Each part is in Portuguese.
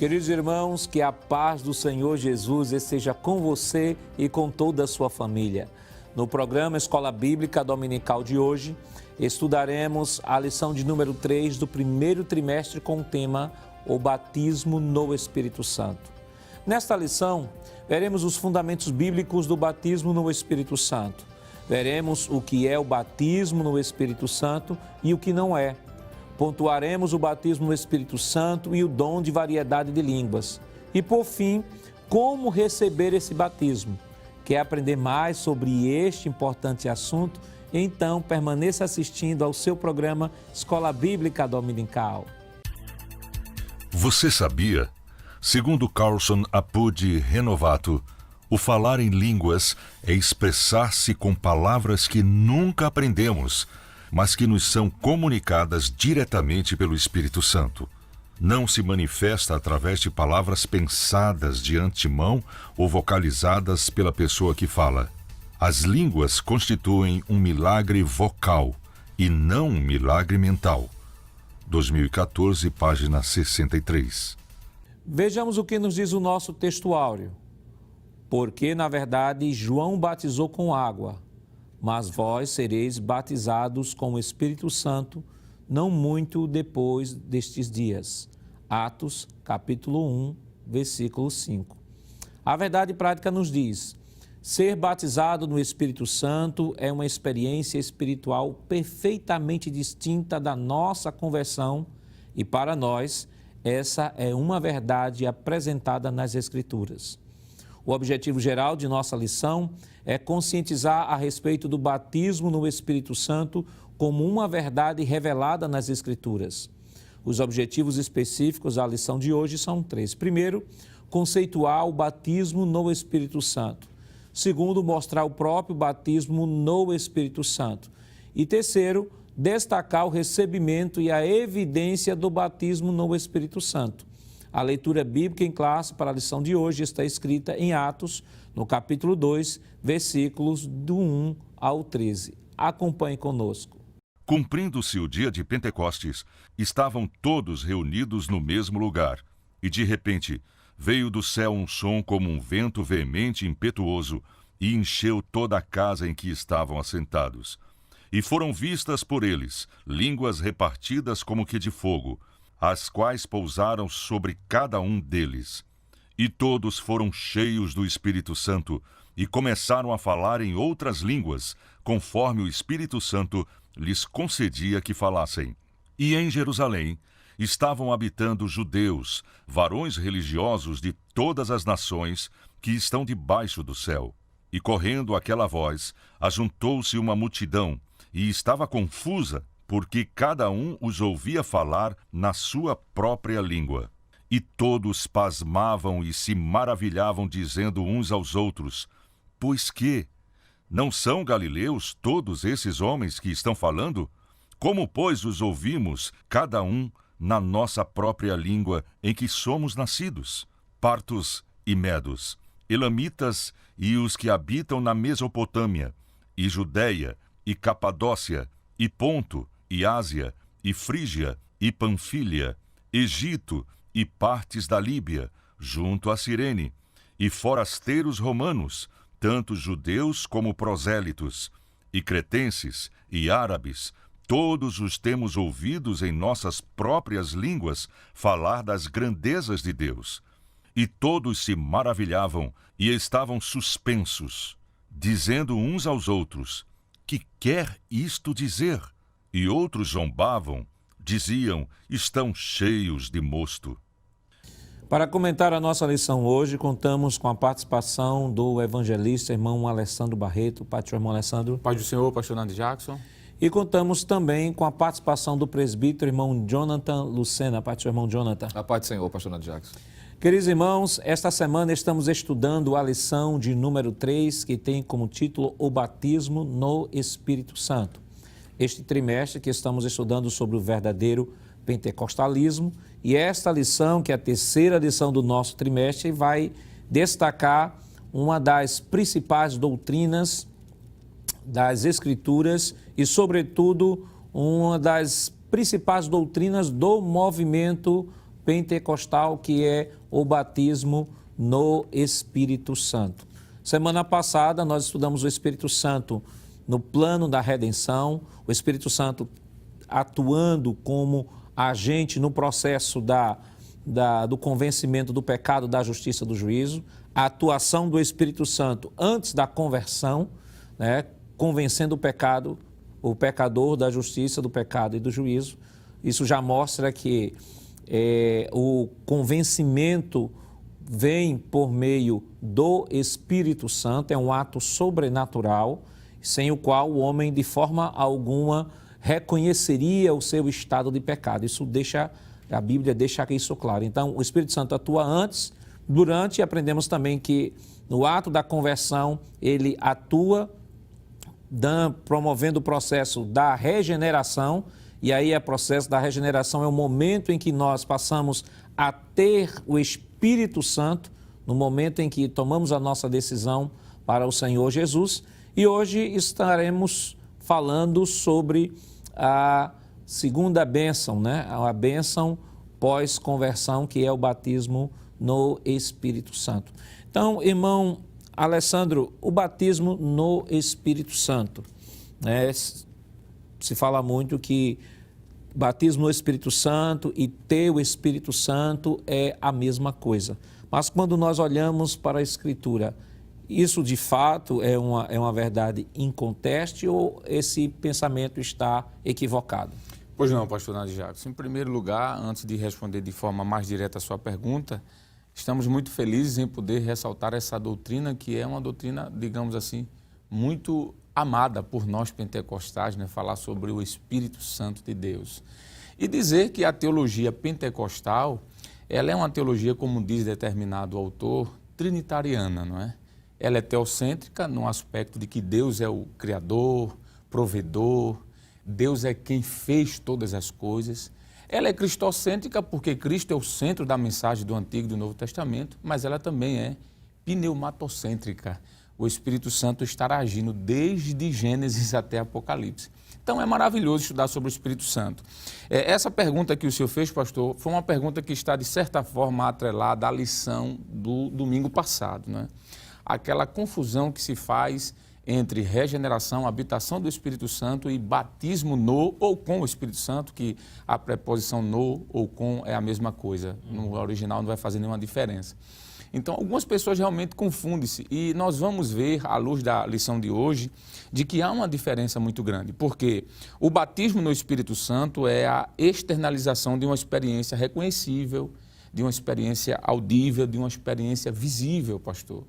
Queridos irmãos, que a paz do Senhor Jesus esteja com você e com toda a sua família. No programa Escola Bíblica Dominical de hoje, estudaremos a lição de número 3 do primeiro trimestre com o tema O Batismo no Espírito Santo. Nesta lição, veremos os fundamentos bíblicos do batismo no Espírito Santo. Veremos o que é o batismo no Espírito Santo e o que não é. Pontuaremos o batismo no Espírito Santo e o dom de variedade de línguas. E, por fim, como receber esse batismo. Quer aprender mais sobre este importante assunto? Então, permaneça assistindo ao seu programa Escola Bíblica Dominical. Você sabia? Segundo Carlson Apud Renovato, o falar em línguas é expressar-se com palavras que nunca aprendemos, mas que nos são comunicadas diretamente pelo Espírito Santo. Não se manifesta através de palavras pensadas de antemão ou vocalizadas pela pessoa que fala. As línguas constituem um milagre vocal e não um milagre mental. 2014, página 63. Vejamos o que nos diz o nosso texto áureo. Porque, na verdade, João batizou com água, mas vós sereis batizados com o Espírito Santo, não muito depois destes dias. Atos, capítulo 1, versículo 5. A verdade prática nos diz: ser batizado no Espírito Santo é uma experiência espiritual perfeitamente distinta da nossa conversão e, para nós, essa é uma verdade apresentada nas Escrituras. O objetivo geral de nossa lição é conscientizar a respeito do batismo no Espírito Santo como uma verdade revelada nas Escrituras. Os objetivos específicos da lição de hoje são 3. Primeiro, conceituar o batismo no Espírito Santo. Segundo, mostrar o próprio batismo no Espírito Santo. E terceiro, destacar o recebimento e a evidência do batismo no Espírito Santo. A leitura bíblica em classe para a lição de hoje está escrita em Atos, no capítulo 2, versículos do 1 ao 13. Acompanhe conosco. Cumprindo-se o dia de Pentecostes, estavam todos reunidos no mesmo lugar, e de repente veio do céu um som como um vento veemente e impetuoso, e encheu toda a casa em que estavam assentados. E foram vistas por eles línguas repartidas como que de fogo, as quais pousaram sobre cada um deles. E todos foram cheios do Espírito Santo e começaram a falar em outras línguas, conforme o Espírito Santo lhes concedia que falassem. E em Jerusalém estavam habitando judeus, varões religiosos de todas as nações que estão debaixo do céu. E correndo aquela voz, ajuntou-se uma multidão, e estava confusa, porque cada um os ouvia falar na sua própria língua. E todos pasmavam e se maravilhavam, dizendo uns aos outros: pois que? Não são galileus todos esses homens que estão falando? Como, pois, os ouvimos, cada um, na nossa própria língua em que somos nascidos? Partos e medos, elamitas e os que habitam na Mesopotâmia, e Judéia, e Capadócia, e Ponto, e Ásia, e Frígia, e Panfília, Egito, e partes da Líbia, junto a Cirene, e forasteiros romanos, tanto judeus como prosélitos, e cretenses, e árabes, todos os temos ouvidos em nossas próprias línguas falar das grandezas de Deus. E todos se maravilhavam e estavam suspensos, dizendo uns aos outros: que quer isto dizer? E outros zombavam, diziam: estão cheios de mosto. Para comentar a nossa lição hoje, contamos com a participação do evangelista, irmão Alessandro Barreto. Pai do Senhor, irmão Alessandro. Pai do Senhor, pastor Nando Jackson. E contamos também com a participação do presbítero, irmão Jonathan Lucena. Pai do Senhor, irmão Jonathan. A paz do Senhor, pastor Nando Jackson. Queridos irmãos, esta semana estamos estudando a lição de número 3, que tem como título O Batismo no Espírito Santo. Este trimestre que estamos estudando sobre o verdadeiro pentecostalismo, e esta lição, que é a terceira lição do nosso trimestre, vai destacar uma das principais doutrinas das Escrituras e, sobretudo, uma das principais doutrinas do movimento pentecostal, que é o batismo no Espírito Santo. Semana passada nós estudamos o Espírito Santo no plano da redenção, o Espírito Santo atuando como agente no processo do convencimento do pecado, da justiça, do juízo, a atuação do Espírito Santo antes da conversão, né, convencendo o pecador da justiça, do pecado e do juízo. Isso já mostra que o convencimento vem por meio do Espírito Santo, é um ato sobrenatural, sem o qual o homem de forma alguma reconheceria o seu estado de pecado. A Bíblia deixa isso claro. Então, o Espírito Santo atua antes, durante, e aprendemos também que no ato da conversão, ele atua promovendo o processo da regeneração, e aí o processo da regeneração é o momento em que nós passamos a ter o Espírito Santo, no momento em que tomamos a nossa decisão para o Senhor Jesus. E hoje estaremos falando sobre a segunda bênção, né? A bênção pós-conversão, que é o batismo no Espírito Santo. Então, irmão Alessandro, o batismo no Espírito Santo, né? Se fala muito que batismo no Espírito Santo e ter o Espírito Santo é a mesma coisa. Mas quando nós olhamos para a Escritura, isso de fato é uma verdade inconteste ou esse pensamento está equivocado? Pois não, pastor Nadir Jackson. Em primeiro lugar, antes de responder de forma mais direta a sua pergunta, estamos muito felizes em poder ressaltar essa doutrina, que é uma doutrina, digamos assim, muito amada por nós pentecostais, né? Falar sobre o Espírito Santo de Deus. E dizer que a teologia pentecostal, ela é uma teologia, como diz determinado autor, trinitariana, não é? Ela é teocêntrica no aspecto de que Deus é o Criador, provedor, Deus é quem fez todas as coisas. Ela é cristocêntrica porque Cristo é o centro da mensagem do Antigo e do Novo Testamento, mas ela também é pneumatocêntrica. O Espírito Santo estará agindo desde Gênesis até Apocalipse. Então é maravilhoso estudar sobre o Espírito Santo. Essa pergunta que o senhor fez, pastor, foi uma pergunta que está de certa forma atrelada à lição do domingo passado, né? Aquela confusão que se faz entre regeneração, habitação do Espírito Santo e batismo no ou com o Espírito Santo, que a preposição no ou com é a mesma coisa. No original não vai fazer nenhuma diferença. Então, algumas pessoas realmente confundem-se e nós vamos ver, à luz da lição de hoje, de que há uma diferença muito grande, porque o batismo no Espírito Santo é a externalização de uma experiência reconhecível, de uma experiência audível, de uma experiência visível, pastor.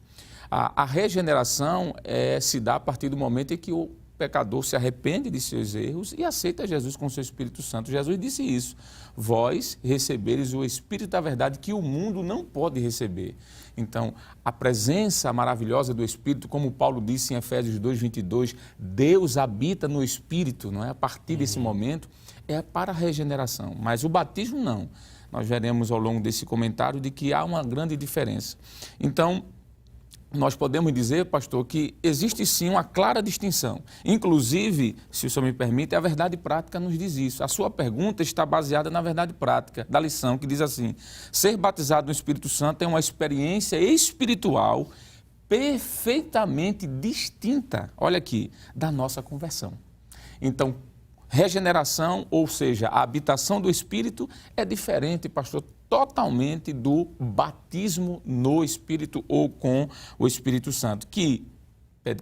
A regeneração se dá a partir do momento em que o pecador se arrepende de seus erros e aceita Jesus com seu Espírito Santo. Jesus disse isso: vós recebereis o Espírito da verdade que o mundo não pode receber. Então, a presença maravilhosa do Espírito, como Paulo disse em Efésios 2:22, Deus habita no Espírito, não é? A partir desse momento, é para a regeneração. Mas o batismo não. Nós veremos ao longo desse comentário de que há uma grande diferença. Então, nós podemos dizer, pastor, que existe sim uma clara distinção. Inclusive, se o senhor me permite, a verdade prática nos diz isso. A sua pergunta está baseada na verdade prática da lição, que diz assim: ser batizado no Espírito Santo é uma experiência espiritual perfeitamente distinta, olha aqui, da nossa conversão. Então, regeneração, ou seja, a habitação do Espírito, é diferente, pastor, totalmente do batismo no Espírito ou com o Espírito Santo, que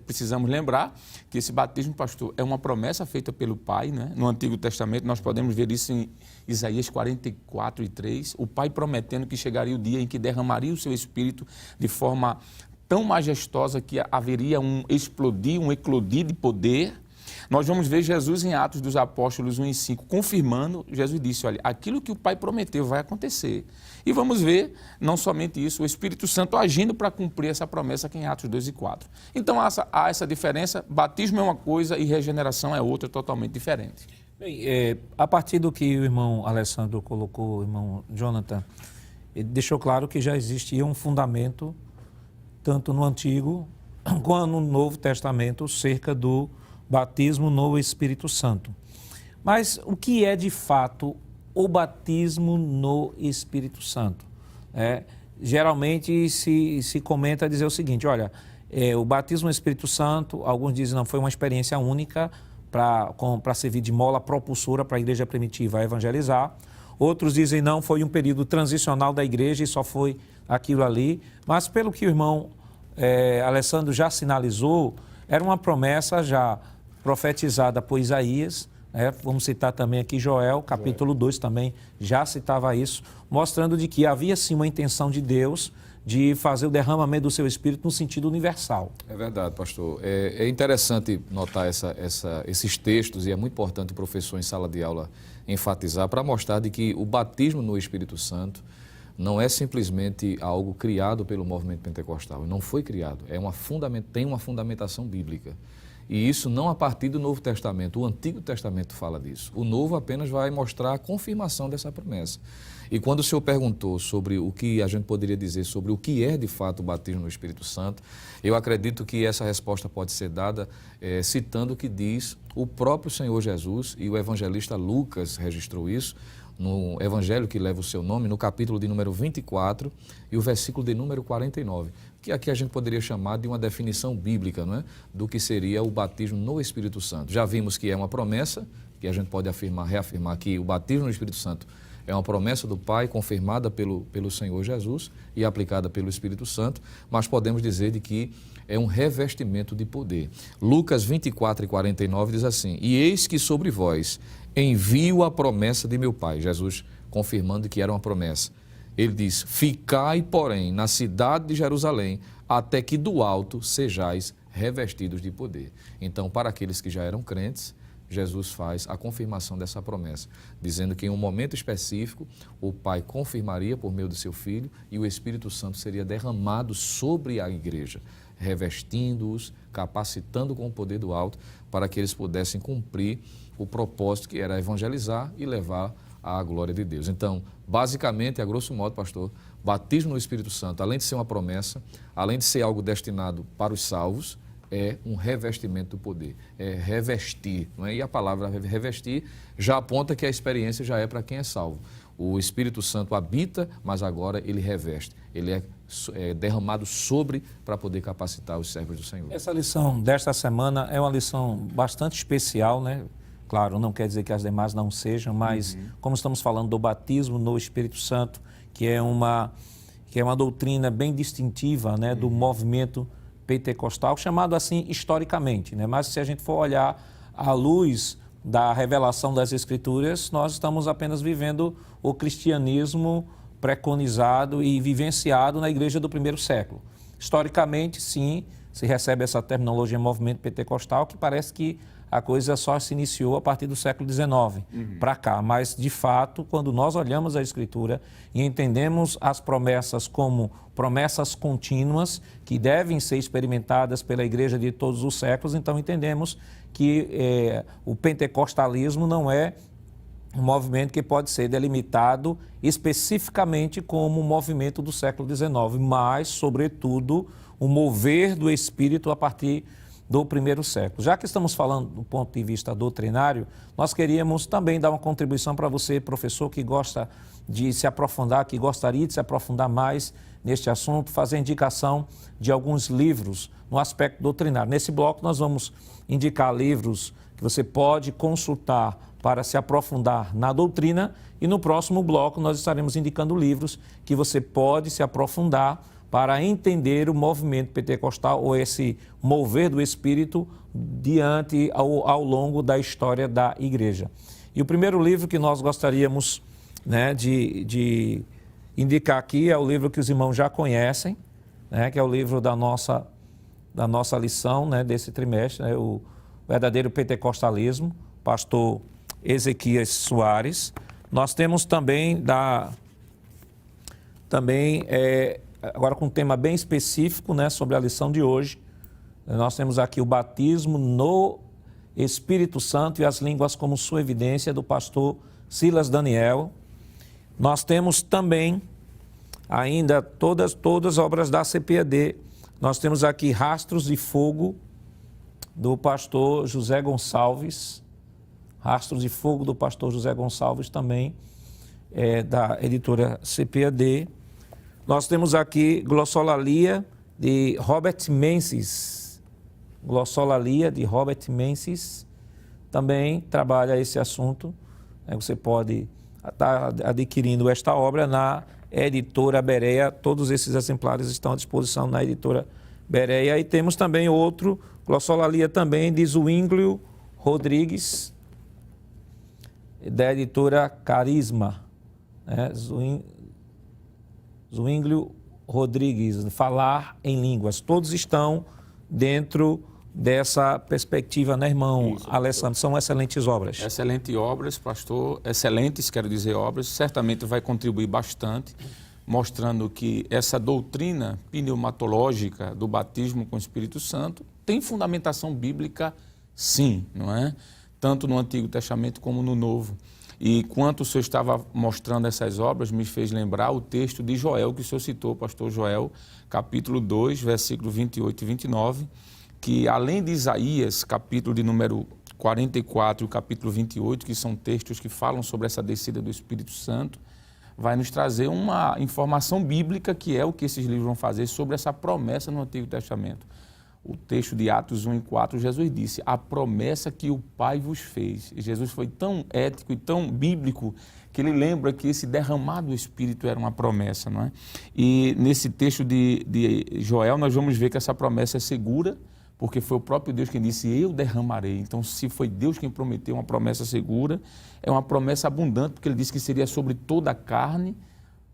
precisamos lembrar que esse batismo, pastor, é uma promessa feita pelo Pai, né? No Antigo Testamento nós podemos ver isso em Isaías 44:3, o Pai prometendo que chegaria o dia em que derramaria o seu Espírito de forma tão majestosa que haveria um eclodir de poder. Nós vamos ver Jesus em Atos dos Apóstolos 1:5, confirmando. Jesus disse, olha, aquilo que o Pai prometeu vai acontecer. E vamos ver, não somente isso, o Espírito Santo agindo para cumprir essa promessa aqui em Atos 2:4. Então há essa diferença, batismo é uma coisa e regeneração é outra, totalmente diferente. Bem, a partir do que o irmão Alessandro colocou, o irmão Jonathan, ele deixou claro que já existia um fundamento, tanto no Antigo quanto no Novo Testamento, cerca do batismo no Espírito Santo. Mas o que é de fato o batismo no Espírito Santo. Geralmente se comenta dizer o seguinte, olha, o batismo no Espírito Santo, alguns dizem não foi uma experiência única para servir de mola propulsora para a igreja primitiva a evangelizar. Outros dizem não, foi um período transicional da igreja e só foi aquilo ali. Mas pelo que o irmão Alessandro já sinalizou, era uma promessa já profetizada por Isaías. Vamos citar também aqui Joel, capítulo 2 também já citava isso, mostrando de que havia sim uma intenção de Deus de fazer o derramamento do seu Espírito no sentido universal. É verdade, pastor. É interessante notar esses textos e é muito importante o professor em sala de aula enfatizar para mostrar de que o batismo no Espírito Santo não é simplesmente algo criado pelo movimento pentecostal, não foi criado, tem uma fundamentação bíblica. E isso não a partir do Novo Testamento, o Antigo Testamento fala disso. O Novo apenas vai mostrar a confirmação dessa promessa. E quando o senhor perguntou sobre o que a gente poderia dizer sobre o que é de fato o batismo no Espírito Santo, eu acredito que essa resposta pode ser dada citando o que diz o próprio Senhor Jesus, e o evangelista Lucas registrou isso, no evangelho que leva o seu nome, no capítulo de número 24 e o versículo de número 49, que aqui a gente poderia chamar de uma definição bíblica, não é? Do que seria o batismo no Espírito Santo. Já vimos que é uma promessa, que a gente pode reafirmar que o batismo no Espírito Santo é uma promessa do Pai confirmada pelo Senhor Jesus e aplicada pelo Espírito Santo, mas podemos dizer de que é um revestimento de poder. Lucas 24 e 49 diz assim: "E eis que sobre vós envio a promessa de meu Pai", Jesus confirmando que era uma promessa. Ele diz: "Ficai, porém, na cidade de Jerusalém, até que do alto sejais revestidos de poder." Então, para aqueles que já eram crentes, Jesus faz a confirmação dessa promessa, dizendo que em um momento específico, o Pai confirmaria por meio do seu Filho e o Espírito Santo seria derramado sobre a igreja, revestindo-os, capacitando com o poder do alto, para que eles pudessem cumprir o propósito que era evangelizar e levar à glória de Deus. Então, basicamente, a grosso modo, pastor, batismo no Espírito Santo, além de ser uma promessa, além de ser algo destinado para os salvos, é um revestimento do poder, é revestir, não é? E a palavra revestir já aponta que a experiência já é para quem é salvo. O Espírito Santo habita, mas agora ele reveste, ele é derramado sobre para poder capacitar os servos do Senhor. Essa lição desta semana é uma lição bastante especial, né? Claro, não quer dizer que as demais não sejam, mas como estamos falando do batismo no Espírito Santo, que é uma doutrina bem distintiva, né, do movimento pentecostal, chamado assim historicamente, né? Mas se a gente for olhar à luz da revelação das Escrituras, nós estamos apenas vivendo o cristianismo preconizado e vivenciado na igreja do primeiro século. Historicamente, sim, se recebe essa terminologia movimento pentecostal, que parece que a coisa só se iniciou a partir do século XIX para cá. Mas, de fato, quando nós olhamos a Escritura e entendemos as promessas como promessas contínuas que devem ser experimentadas pela igreja de todos os séculos, então entendemos que o pentecostalismo não é um movimento que pode ser delimitado especificamente como um movimento do século XIX, mas, sobretudo, o mover do Espírito a partir do primeiro século. Já que estamos falando do ponto de vista doutrinário, nós queríamos também dar uma contribuição para você, professor, que gosta de se aprofundar, que gostaria de se aprofundar mais neste assunto, fazer indicação de alguns livros no aspecto doutrinário. Nesse bloco nós vamos indicar livros que você pode consultar para se aprofundar na doutrina e no próximo bloco nós estaremos indicando livros que você pode se aprofundar para entender o movimento pentecostal ou esse mover do Espírito ao longo da história da igreja. E o primeiro livro que nós gostaríamos, né, de indicar aqui é o livro que os irmãos já conhecem, né, que é o livro da nossa lição, né, desse trimestre, né, o Verdadeiro Pentecostalismo, pastor Ezequias Soares. Nós temos também agora com um tema bem específico, né, sobre a lição de hoje, nós temos aqui o batismo no Espírito Santo e as línguas como sua evidência, do pastor Silas Daniel. Nós temos também ainda todas as obras da CPAD. Nós temos aqui Rastros de Fogo, do pastor José Gonçalves. Rastros de Fogo, do pastor José Gonçalves também. da editora CPAD. Nós temos aqui Glossolalia de Robert Menzies. Glossolalia de Robert Menzies também trabalha esse assunto. Você pode estar adquirindo esta obra na editora Berea. Todos esses exemplares estão à disposição na editora Berea. E temos também outro, Glossolalia também, de Zwinglio Rodrigues, da editora Carisma. Zwinglio Rodrigues, Falar em Línguas. Todos estão dentro dessa perspectiva, né, irmão? Isso, Alessandro, são excelentes obras. Excelentes obras, pastor. Excelentes, quero dizer, obras. Certamente vai contribuir bastante, mostrando que essa doutrina pneumatológica do batismo com o Espírito Santo tem fundamentação bíblica, sim, não é? Tanto no Antigo Testamento como no Novo. E enquanto o senhor estava mostrando essas obras, me fez lembrar o texto de Joel, que o senhor citou, pastor Joel, capítulo 2, versículo 28 e 29, que além de Isaías, capítulo de número 44 e o capítulo 28, que são textos que falam sobre essa descida do Espírito Santo, vai nos trazer uma informação bíblica, que é o que esses livros vão fazer sobre essa promessa no Antigo Testamento. O texto de Atos 1 e 4, Jesus disse, a promessa que o Pai vos fez. E Jesus foi tão ético e tão bíblico que ele lembra que esse derramado do Espírito era uma promessa, não é? E nesse texto de Joel nós vamos ver que essa promessa é segura, porque foi o próprio Deus quem disse, eu derramarei. Então, se foi Deus quem prometeu uma promessa segura, é uma promessa abundante, porque ele disse que seria sobre toda a carne.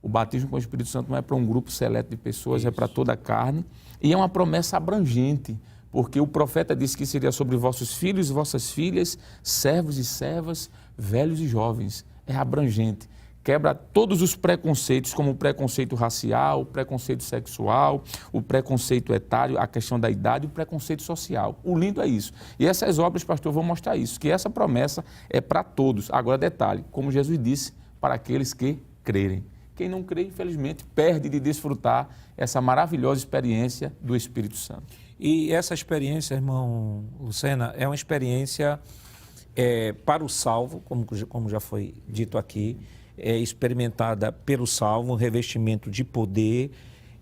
O batismo com o Espírito Santo não é para um grupo seleto de pessoas, é para toda a carne. E é uma promessa abrangente, porque o profeta disse que seria sobre vossos filhos e vossas filhas, servos e servas, velhos e jovens. É abrangente. Quebra todos os preconceitos, como o preconceito racial, o preconceito sexual, o preconceito etário, a questão da idade e o preconceito social. O lindo é isso. E essas obras, pastor, vão mostrar isso, que essa promessa é para todos. Agora, detalhe, como Jesus disse, para aqueles que crerem. Quem não crê, infelizmente, perde de desfrutar essa maravilhosa experiência do Espírito Santo. E essa experiência, irmão Lucena, é uma experiência para o salvo, como já foi dito aqui, é experimentada pelo salvo, um revestimento de poder,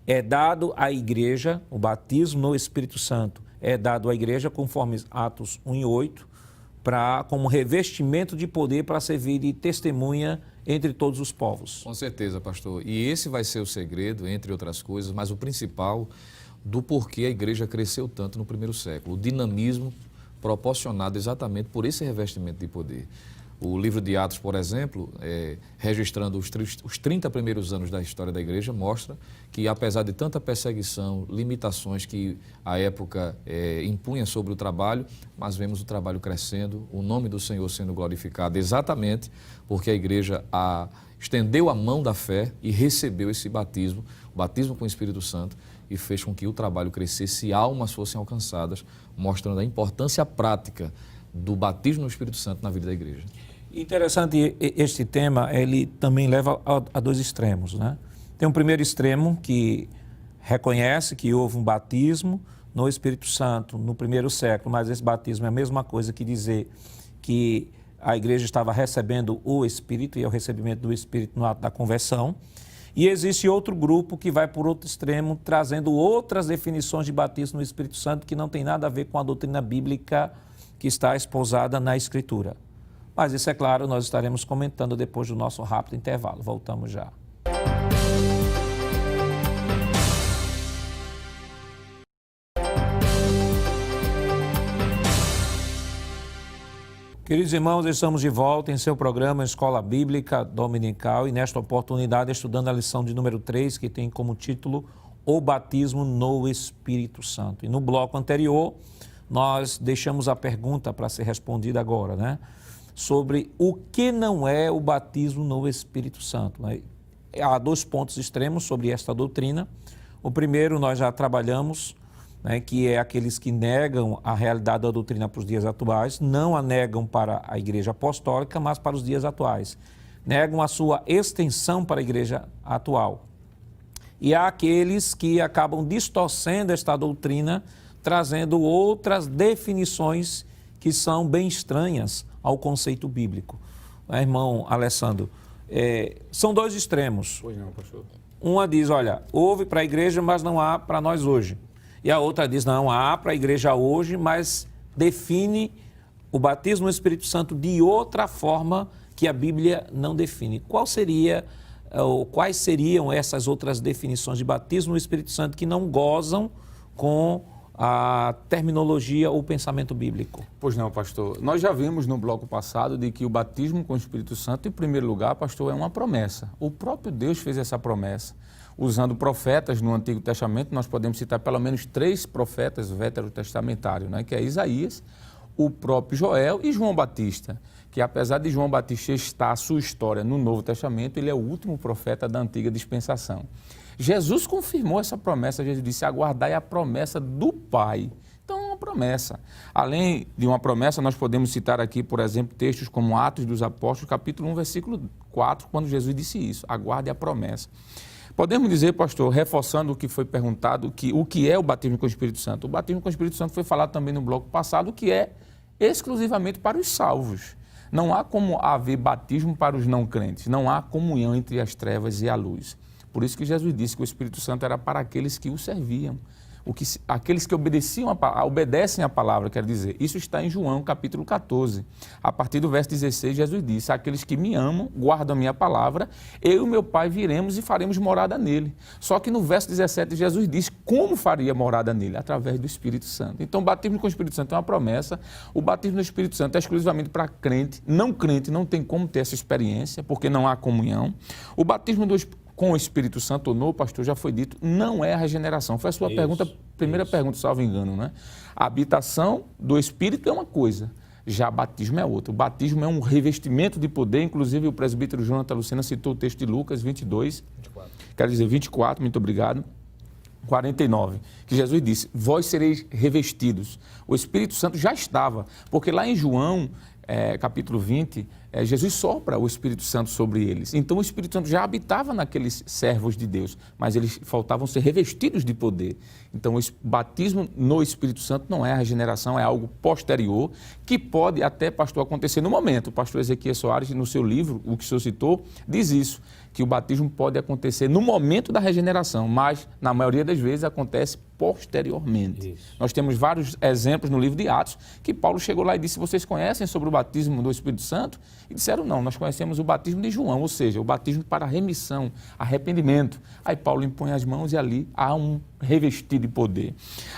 é dado à igreja, o batismo no Espírito Santo é dado à igreja, conforme Atos 1 e 8, como revestimento de poder para servir de testemunha entre todos os povos. Com certeza, pastor. E esse vai ser o segredo, entre outras coisas, mas o principal do porquê a igreja cresceu tanto no primeiro século. O dinamismo proporcionado exatamente por esse revestimento de poder. O livro de Atos, por exemplo, registrando os 30 primeiros anos da história da igreja, mostra que, apesar de tanta perseguição, limitações que a época impunha sobre o trabalho, mas vemos o trabalho crescendo, o nome do Senhor sendo glorificado, exatamente porque a igreja estendeu a mão da fé e recebeu esse batismo, o batismo com o Espírito Santo, e fez com que o trabalho crescesse e almas fossem alcançadas, mostrando a importância prática do batismo no Espírito Santo na vida da igreja. Interessante, este tema, ele também leva a dois extremos, né? Tem um primeiro extremo que reconhece que houve um batismo no Espírito Santo no primeiro século, mas esse batismo é a mesma coisa que dizer que a igreja estava recebendo o Espírito, e é o recebimento do Espírito no ato da conversão. E existe outro grupo que vai por outro extremo, trazendo outras definições de batismo no Espírito Santo que não tem nada a ver com a doutrina bíblica que está esposada na Escritura. Mas isso, é claro, nós estaremos comentando depois do nosso rápido intervalo. Voltamos já. Queridos irmãos, estamos de volta em seu programa Escola Bíblica Dominical e nesta oportunidade estudando a lição de número 3, que tem como título O Batismo no Espírito Santo. E no bloco anterior, nós deixamos a pergunta para ser respondida agora, né? Sobre o que não é o batismo no Espírito Santo, né? Há dois pontos extremos sobre esta doutrina. O primeiro nós já trabalhamos, né, que é aqueles que negam a realidade da doutrina para os dias atuais, não a negam para a igreja apostólica, mas para os dias atuais. Negam a sua extensão para a igreja atual. E há aqueles que acabam distorcendo esta doutrina, trazendo outras definições que são bem estranhas ao conceito bíblico. Irmão Alessandro, são dois extremos. Pois não, pastor. Uma diz, olha, houve para a igreja, mas não há para nós hoje. E a outra diz, não, há para a igreja hoje, mas define o batismo no Espírito Santo de outra forma que a Bíblia não define. Quais seriam essas outras definições de batismo no Espírito Santo que não gozam com a terminologia ou pensamento bíblico? Pois não, pastor. Nós já vimos no bloco passado de que o batismo com o Espírito Santo, em primeiro lugar, pastor, é uma promessa. O próprio Deus fez essa promessa. Usando profetas no Antigo Testamento, nós podemos citar pelo menos 3 profetas veterotestamentários, né? Que é Isaías, o próprio Joel e João Batista, que apesar de João Batista estar a sua história no Novo Testamento, ele é o último profeta da antiga dispensação. Jesus confirmou essa promessa, Jesus disse, aguardai a promessa do Pai. Então, é uma promessa. Além de uma promessa, nós podemos citar aqui, por exemplo, textos como Atos dos Apóstolos, capítulo 1, versículo 4, quando Jesus disse isso, aguarde a promessa. Podemos dizer, pastor, reforçando o que foi perguntado, que o que é o batismo com o Espírito Santo? O batismo com o Espírito Santo foi falado também no bloco passado, que é exclusivamente para os salvos. Não há como haver batismo para os não crentes, não há comunhão entre as trevas e a luz. Por isso que Jesus disse que o Espírito Santo era para aqueles que o serviam. Aqueles que obedecem a palavra, quer dizer, isso está em João capítulo 14. A partir do verso 16, Jesus disse, aqueles que me amam, guardam a minha palavra, eu e o meu Pai viremos e faremos morada nele. Só que no verso 17, Jesus disse como faria morada nele, através do Espírito Santo. Então, o batismo com o Espírito Santo é uma promessa, o batismo no Espírito Santo é exclusivamente para crente não tem como ter essa experiência, porque não há comunhão. O batismo com o Espírito Santo ou no, pastor, já foi dito, não é a regeneração. Foi a sua primeira pergunta, salvo engano, né? A habitação do Espírito é uma coisa, já batismo é outra. O batismo é um revestimento de poder, inclusive o presbítero Jonathan Lucena citou o texto de Lucas 24, muito obrigado, 49, que Jesus disse, vós sereis revestidos. O Espírito Santo já estava, porque lá em João, capítulo 20, Jesus sopra o Espírito Santo sobre eles. Então o Espírito Santo já habitava naqueles servos de Deus, mas eles faltavam ser revestidos de poder. Então o batismo no Espírito Santo não é a regeneração, é algo posterior, que pode até, pastor, acontecer no momento. O pastor Ezequiel Soares, no seu livro, o que o senhor citou, diz isso, que o batismo pode acontecer no momento da regeneração, mas na maioria das vezes acontece posteriormente. Isso. Nós temos vários exemplos no livro de Atos, que Paulo chegou lá e disse, vocês conhecem sobre o batismo do Espírito Santo? E disseram, não, nós conhecemos o batismo de João, ou seja, o batismo para remissão, arrependimento. Aí Paulo impõe as mãos e ali há um revestir de poder.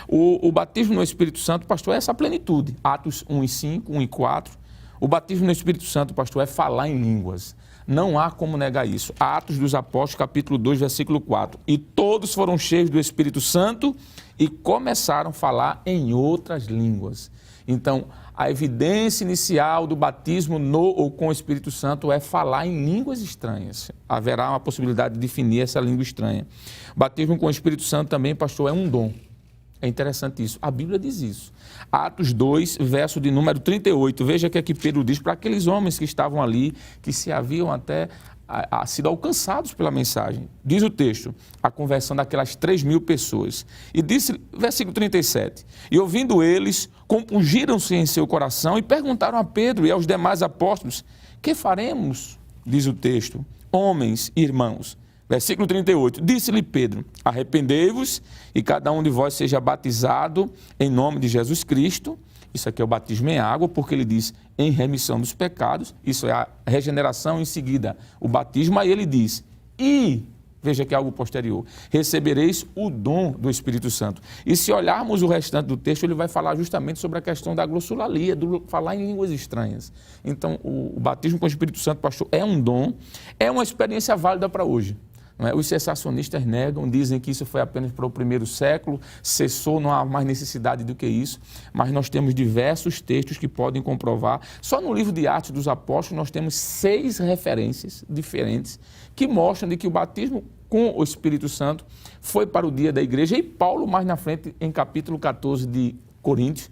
O batismo no Espírito Santo, pastor, é essa plenitude. Atos 1:5, 1:4. O batismo no Espírito Santo, pastor, é falar em línguas. Não há como negar isso. Atos dos Apóstolos, capítulo 2, versículo 4. E todos foram cheios do Espírito Santo e começaram a falar em outras línguas. Então, a evidência inicial do batismo no ou com o Espírito Santo é falar em línguas estranhas. Haverá uma possibilidade de definir essa língua estranha. O batismo com o Espírito Santo também, pastor, é um dom. É interessante isso. A Bíblia diz isso. Atos 2, verso de número 38. Veja que aqui Pedro diz para aqueles homens que estavam ali, que se haviam até sido alcançados pela mensagem. Diz o texto, a conversão daquelas 3.000 pessoas. E disse, versículo 37, e ouvindo eles, compungiram-se em seu coração e perguntaram a Pedro e aos demais apóstolos, que faremos? Diz o texto, homens e irmãos. Versículo 38, disse-lhe Pedro, arrependei-vos e cada um de vós seja batizado em nome de Jesus Cristo. Isso aqui é o batismo em água, porque ele diz em remissão dos pecados, isso é a regeneração, em seguida o batismo, aí ele diz, e, veja que é algo posterior, recebereis o dom do Espírito Santo. E se olharmos o restante do texto, ele vai falar justamente sobre a questão da glossolalia, do falar em línguas estranhas. Então, o batismo com o Espírito Santo, pastor, é um dom, é uma experiência válida para hoje. Os cessacionistas negam, dizem que isso foi apenas para o primeiro século, cessou, não há mais necessidade do que isso, mas nós temos diversos textos que podem comprovar. Só no livro de Atos dos Apóstolos nós temos 6 referências diferentes que mostram de que o batismo com o Espírito Santo foi para o dia da igreja, e Paulo, mais na frente, em capítulo 14 de Coríntios,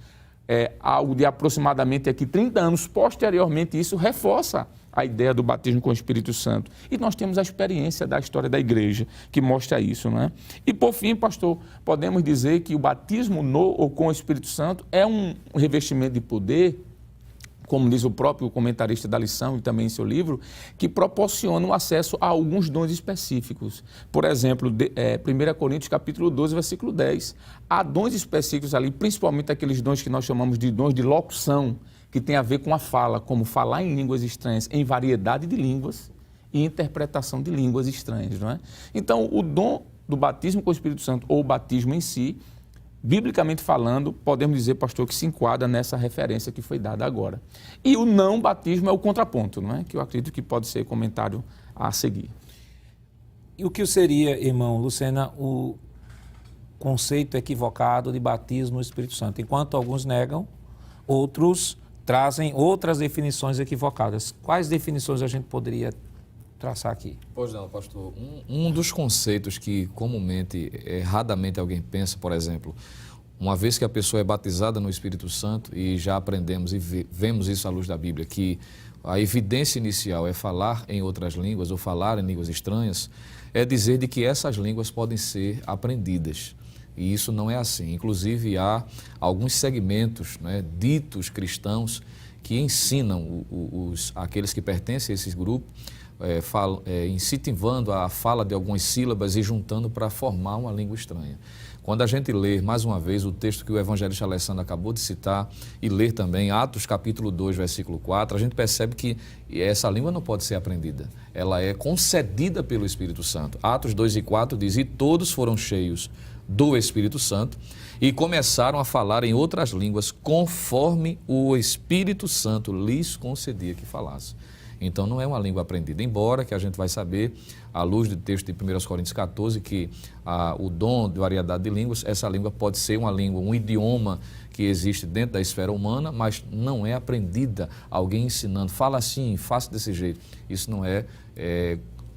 algo de aproximadamente aqui 30 anos posteriormente, isso reforça a ideia do batismo com o Espírito Santo. E nós temos a experiência da história da igreja que mostra isso, não é? E por fim, pastor, podemos dizer que o batismo no ou com o Espírito Santo é um revestimento de poder, como diz o próprio comentarista da lição e também em seu livro, que proporcionam acesso a alguns dons específicos. Por exemplo, 1 Coríntios capítulo 12, versículo 10. Há dons específicos ali, principalmente aqueles dons que nós chamamos de dons de locução, que tem a ver com a fala, como falar em línguas estranhas, em variedade de línguas e interpretação de línguas estranhas, não é? Então, o dom do batismo com o Espírito Santo, ou o batismo em si, biblicamente falando, podemos dizer, pastor, que se enquadra nessa referência que foi dada agora. E o não batismo é o contraponto, não é? Que eu acredito que pode ser comentário a seguir. E o que seria, irmão Lucena, o conceito equivocado de batismo no Espírito Santo? Enquanto alguns negam, outros trazem outras definições equivocadas. Quais definições a gente poderia traçar aqui? Pois não, pastor. Um dos conceitos que comumente, erradamente alguém pensa, por exemplo, uma vez que a pessoa é batizada no Espírito Santo, e já aprendemos e vemos isso à luz da Bíblia, que a evidência inicial é falar em outras línguas ou falar em línguas estranhas, é dizer de que essas línguas podem ser aprendidas. E isso não é assim. Inclusive, há alguns segmentos, né, ditos cristãos que ensinam aqueles que pertencem a esse grupo, incentivando a fala de algumas sílabas e juntando para formar uma língua estranha. Quando a gente lê, mais uma vez, o texto que o evangelista Alessandro acabou de citar e ler também Atos capítulo 2, versículo 4, a gente percebe que essa língua não pode ser aprendida. Ela é concedida pelo Espírito Santo. Atos 2 e 4 diz, e todos foram cheios do Espírito Santo e começaram a falar em outras línguas conforme o Espírito Santo lhes concedia que falasse. Então, não é uma língua aprendida, embora que a gente vai saber, à luz do texto de 1 Coríntios 14, que o dom de variedade de línguas, essa língua pode ser uma língua, um idioma que existe dentro da esfera humana, mas não é aprendida, alguém ensinando, fala assim, faça desse jeito. Isso não é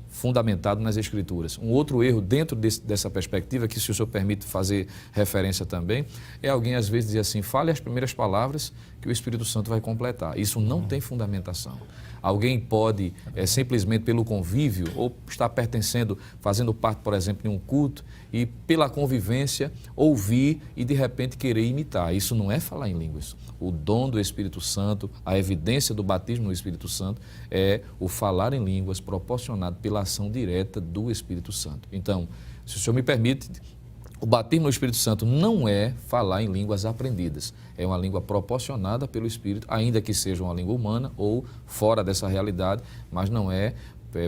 fundamentado nas Escrituras. Um outro erro dentro dessa perspectiva, que se o senhor permite fazer referência também, é alguém às vezes dizer assim, fale as primeiras palavras que o Espírito Santo vai completar. Isso não tem fundamentação. Alguém pode, simplesmente pelo convívio, ou estar pertencendo, fazendo parte, por exemplo, de um culto, e pela convivência, ouvir e de repente querer imitar. Isso não é falar em línguas. O dom do Espírito Santo, a evidência do batismo no Espírito Santo, é o falar em línguas proporcionado pela ação direta do Espírito Santo. Então, se o senhor me permite, o batismo no Espírito Santo não é falar em línguas aprendidas. É uma língua proporcionada pelo Espírito, ainda que seja uma língua humana ou fora dessa realidade, mas não é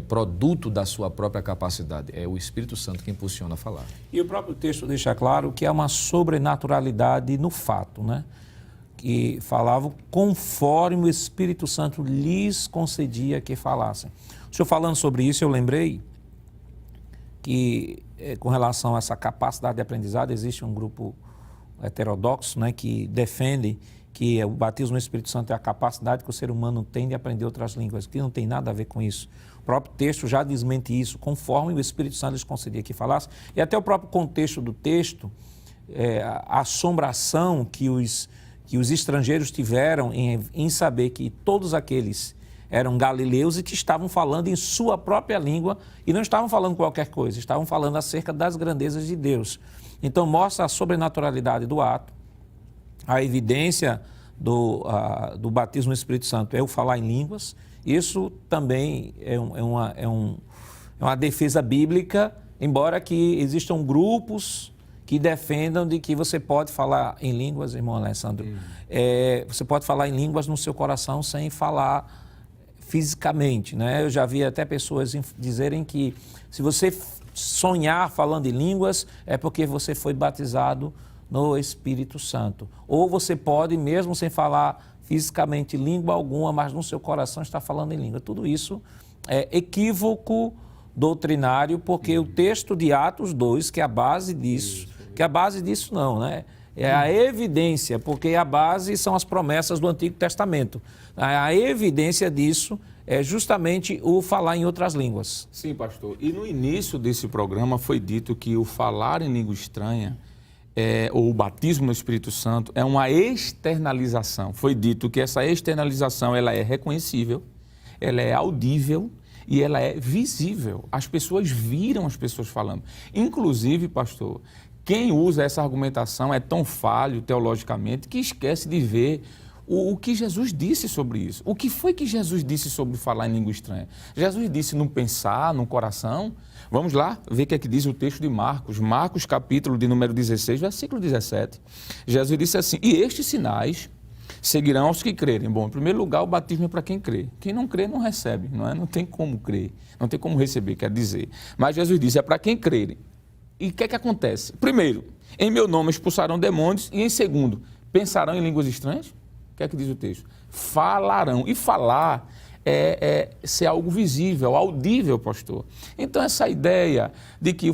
produto da sua própria capacidade. É o Espírito Santo que impulsiona a falar. E o próprio texto deixa claro que é uma sobrenaturalidade no fato, né? Que falavam conforme o Espírito Santo lhes concedia que falassem. O senhor falando sobre isso, eu lembrei que com relação a essa capacidade de aprendizado, existe um grupo heterodoxo, né, que defende que o batismo no Espírito Santo é a capacidade que o ser humano tem de aprender outras línguas, que não tem nada a ver com isso. O próprio texto já desmente isso, conforme o Espírito Santo lhes concedia que falasse, e até o próprio contexto do texto, a assombração que os estrangeiros tiveram em saber que todos aqueles eram galileus e que estavam falando em sua própria língua e não estavam falando qualquer coisa, estavam falando acerca das grandezas de Deus. Então mostra a sobrenaturalidade do ato, a evidência do batismo no Espírito Santo é o falar em línguas. Isso também é uma defesa bíblica, embora que existam grupos que defendam de que você pode falar em línguas, irmão Alessandro. Você pode falar em línguas no seu coração sem falar fisicamente, né? Eu já vi até pessoas dizerem que se você sonhar falando em línguas é porque você foi batizado no Espírito Santo. Ou você pode, mesmo sem falar fisicamente língua alguma, mas no seu coração está falando em língua. Tudo isso é equívoco doutrinário, porque o texto de Atos 2, que é a base disso não, né? É a evidência, porque a base são as promessas do Antigo Testamento. A evidência disso é justamente o falar em outras línguas. Sim, pastor. E no início desse programa foi dito que o falar em língua estranha, ou o batismo no Espírito Santo, é uma externalização. Foi dito que essa externalização ela é reconhecível, ela é audível e ela é visível. As pessoas viram as pessoas falando. Inclusive, pastor, quem usa essa argumentação é tão falho teologicamente que esquece de ver o que Jesus disse sobre isso. O que foi que Jesus disse sobre falar em língua estranha? Jesus disse não pensar, no coração. Vamos lá ver o que é que diz o texto de Marcos. Marcos, capítulo de número 16, versículo 17. Jesus disse assim, e estes sinais seguirão aos que crerem. Bom, em primeiro lugar, o batismo é para quem crê. Quem não crê não recebe, não é? Não tem como crer, não tem como receber, quer dizer. Mas Jesus disse, é para quem crerem. E o que é que acontece? Primeiro, em meu nome expulsarão demônios e em segundo, pensarão em línguas estranhas? O que é que diz o texto? Falarão. E falar é ser algo visível, audível, pastor. Então, essa ideia de que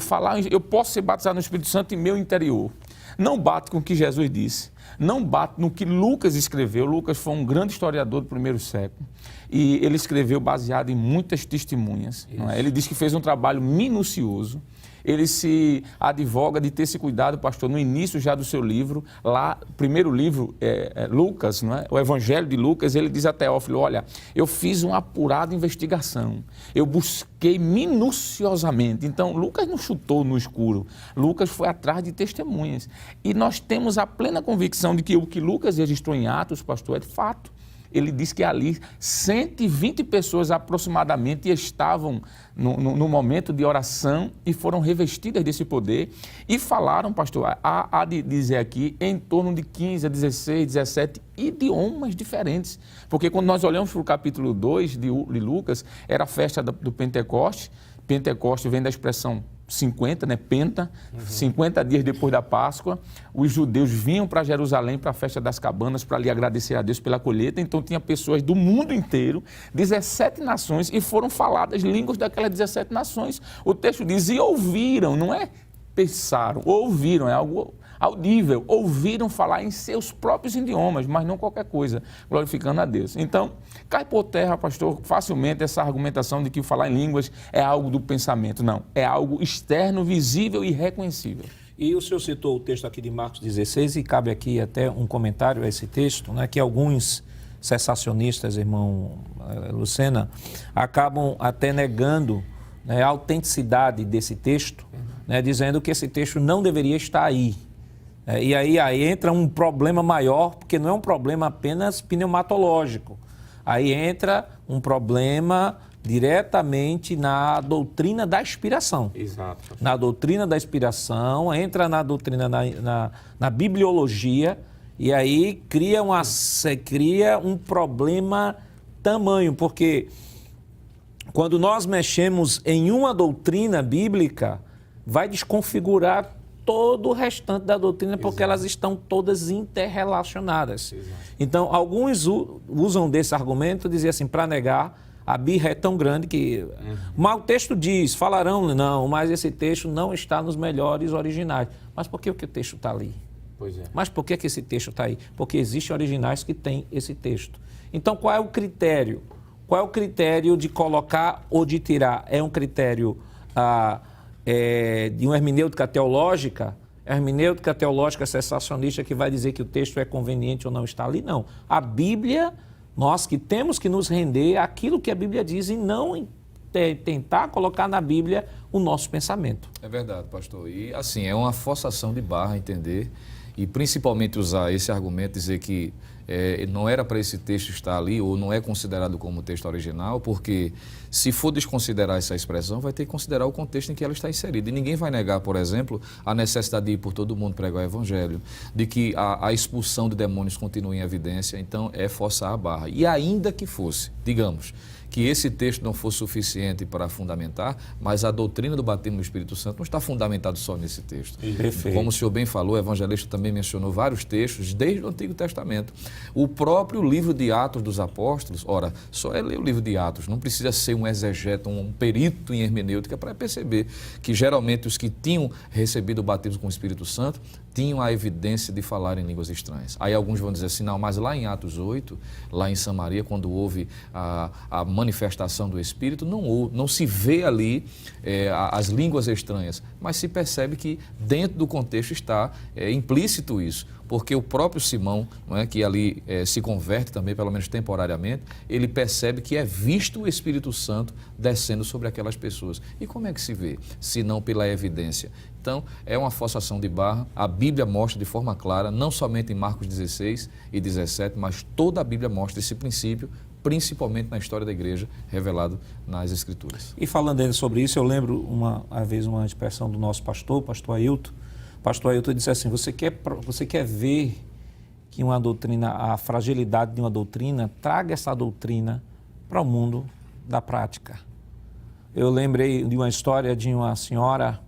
eu posso ser batizado no Espírito Santo em meu interior, não bate com o que Jesus disse, não bate no que Lucas escreveu. Lucas foi um grande historiador do primeiro século e ele escreveu baseado em muitas testemunhas. Não é? Ele diz que fez um trabalho minucioso. Ele se advoga de ter esse cuidado, pastor, no início já do seu livro, lá, primeiro livro, Lucas, não é? O Evangelho de Lucas, ele diz a Teófilo, olha, eu fiz uma apurada investigação, eu busquei minuciosamente. Então, Lucas não chutou no escuro, Lucas foi atrás de testemunhas. E nós temos a plena convicção de que o que Lucas registrou em Atos, pastor, é de fato. Ele diz que ali 120 pessoas aproximadamente estavam no momento de oração e foram revestidas desse poder e falaram, pastor, há de dizer aqui, em torno de 15 a 16, 17 idiomas diferentes. Porque quando nós olhamos para o capítulo 2 de Lucas, era a festa do Pentecoste. Pentecoste vem da expressão 50, né? Penta, 50 dias depois da Páscoa, os judeus vinham para Jerusalém para a festa das cabanas, para lhe agradecer a Deus pela colheita. Então tinha pessoas do mundo inteiro, 17 nações, e foram faladas línguas daquelas 17 nações. O texto diz, e ouviram, não é pensaram, ouviram, é algo audível, ouviram falar em seus próprios idiomas, mas não qualquer coisa, glorificando a Deus. Então, cai por terra, pastor, facilmente essa argumentação de que falar em línguas é algo do pensamento. Não, é algo externo, visível e reconhecível. E o senhor citou o texto aqui de Marcos 16 e cabe aqui até um comentário a esse texto, né, que alguns cessacionistas, irmão Lucena, acabam até negando, né, a autenticidade desse texto, né, dizendo que esse texto não deveria estar aí. E aí entra um problema maior, porque não é um problema apenas pneumatológico. Aí entra um problema diretamente na doutrina da inspiração. Exato. Na doutrina da inspiração, entra na doutrina, na bibliologia, e aí cria um problema tamanho, porque quando nós mexemos em uma doutrina bíblica, vai desconfigurar todo o restante da doutrina, porque elas estão todas interrelacionadas. Então, alguns usam desse argumento, dizer assim, para negar, a birra é tão grande que... Mas o texto diz, falarão, não, mas esse texto não está nos melhores originais. Mas por que o texto está ali? Pois é. Mas por que esse texto está aí? Porque existem originais que têm esse texto. Então, qual é o critério? Qual é o critério de colocar ou de tirar? É um critério... de uma hermenêutica teológica, a hermenêutica teológica cessacionista que vai dizer que o texto é conveniente ou não está ali, não. A Bíblia, nós que temos que nos render àquilo que a Bíblia diz e não tentar colocar na Bíblia o nosso pensamento. É verdade, pastor. E assim, é uma forçação de barra entender e principalmente usar esse argumento, dizer que não era para esse texto estar ali ou não é considerado como texto original, porque se for desconsiderar essa expressão, vai ter que considerar o contexto em que ela está inserida. E ninguém vai negar, por exemplo, a necessidade de ir por todo mundo pregar o Evangelho, de que a expulsão de demônios continue em evidência, então é forçar a barra. E ainda que fosse, digamos, que esse texto não fosse suficiente para fundamentar, mas a doutrina do batismo no Espírito Santo não está fundamentado só nesse texto. Perfeito. Como o senhor bem falou, o evangelista também mencionou vários textos desde o Antigo Testamento. O próprio livro de Atos dos Apóstolos, ora, só é ler o livro de Atos, não precisa ser um exegeta, um perito em hermenêutica para perceber que geralmente os que tinham recebido o batismo com o Espírito Santo tinham a evidência de falar em línguas estranhas. Aí alguns vão dizer assim, não, mas lá em Atos 8, lá em Samaria, quando houve a manifestação do Espírito, não se vê ali as línguas estranhas, mas se percebe que dentro do contexto está implícito isso, porque o próprio Simão, não é, que ali se converte também, pelo menos temporariamente, ele percebe que é visto o Espírito Santo descendo sobre aquelas pessoas. E como é que se vê? Se não pela evidência. Então, é uma forçação de barra. A Bíblia mostra de forma clara, não somente em Marcos 16 e 17, mas toda a Bíblia mostra esse princípio, principalmente na história da igreja, revelado nas Escrituras. E falando ainda sobre isso, eu lembro uma vez uma expressão do nosso pastor, pastor Ailton. Pastor Ailton disse assim: você quer ver que uma doutrina, a fragilidade de uma doutrina, traga essa doutrina para o mundo da prática. Eu lembrei de uma história de uma senhora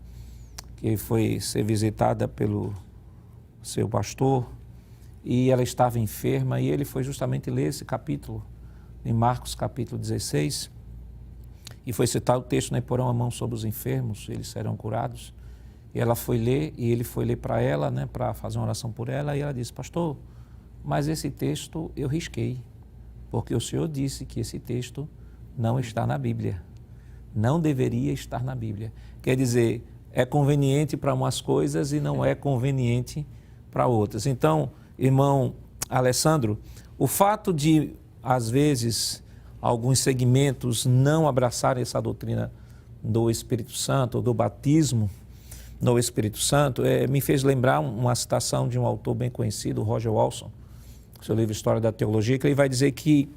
que foi ser visitada pelo seu pastor e ela estava enferma e ele foi justamente ler esse capítulo, em Marcos capítulo 16, e foi citado o texto, né, porão a mão sobre os enfermos, eles serão curados. E ela foi ler, e ele foi ler para ela, né, para fazer uma oração por ela, e ela disse: pastor, mas esse texto eu risquei, porque o senhor disse que esse texto não está na Bíblia, não deveria estar na Bíblia. Quer dizer, é conveniente para umas coisas e não é conveniente para outras. Então, irmão Alessandro, o fato de, às vezes, alguns segmentos não abraçarem essa doutrina do Espírito Santo, do batismo no Espírito Santo, me fez lembrar uma citação de um autor bem conhecido, Roger Walson, seu livro História da Teologia, que ele vai dizer que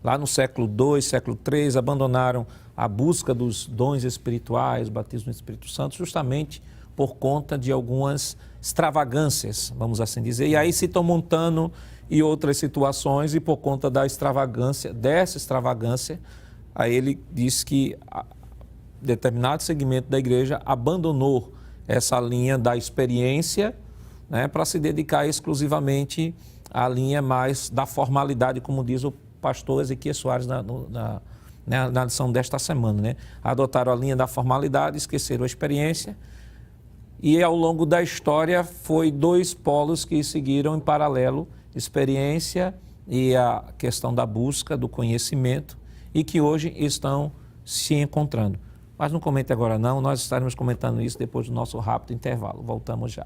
lá no século II, século III, abandonaram a busca dos dons espirituais, batismo no Espírito Santo, justamente por conta de algumas extravagâncias, vamos assim dizer, e aí se estão montando em outras situações, e por conta da extravagância, dessa extravagância, aí ele diz que determinado segmento da igreja abandonou essa linha da experiência, né, para se dedicar exclusivamente à linha mais da formalidade, como diz o pastor Ezequiel Soares na lição desta semana, né? Adotaram a linha da formalidade, esqueceram a experiência, e ao longo da história foi dois polos que seguiram em paralelo, experiência e a questão da busca do conhecimento, e que hoje estão se encontrando. Mas não comente agora não, nós estaremos comentando isso depois do nosso rápido intervalo. Voltamos já.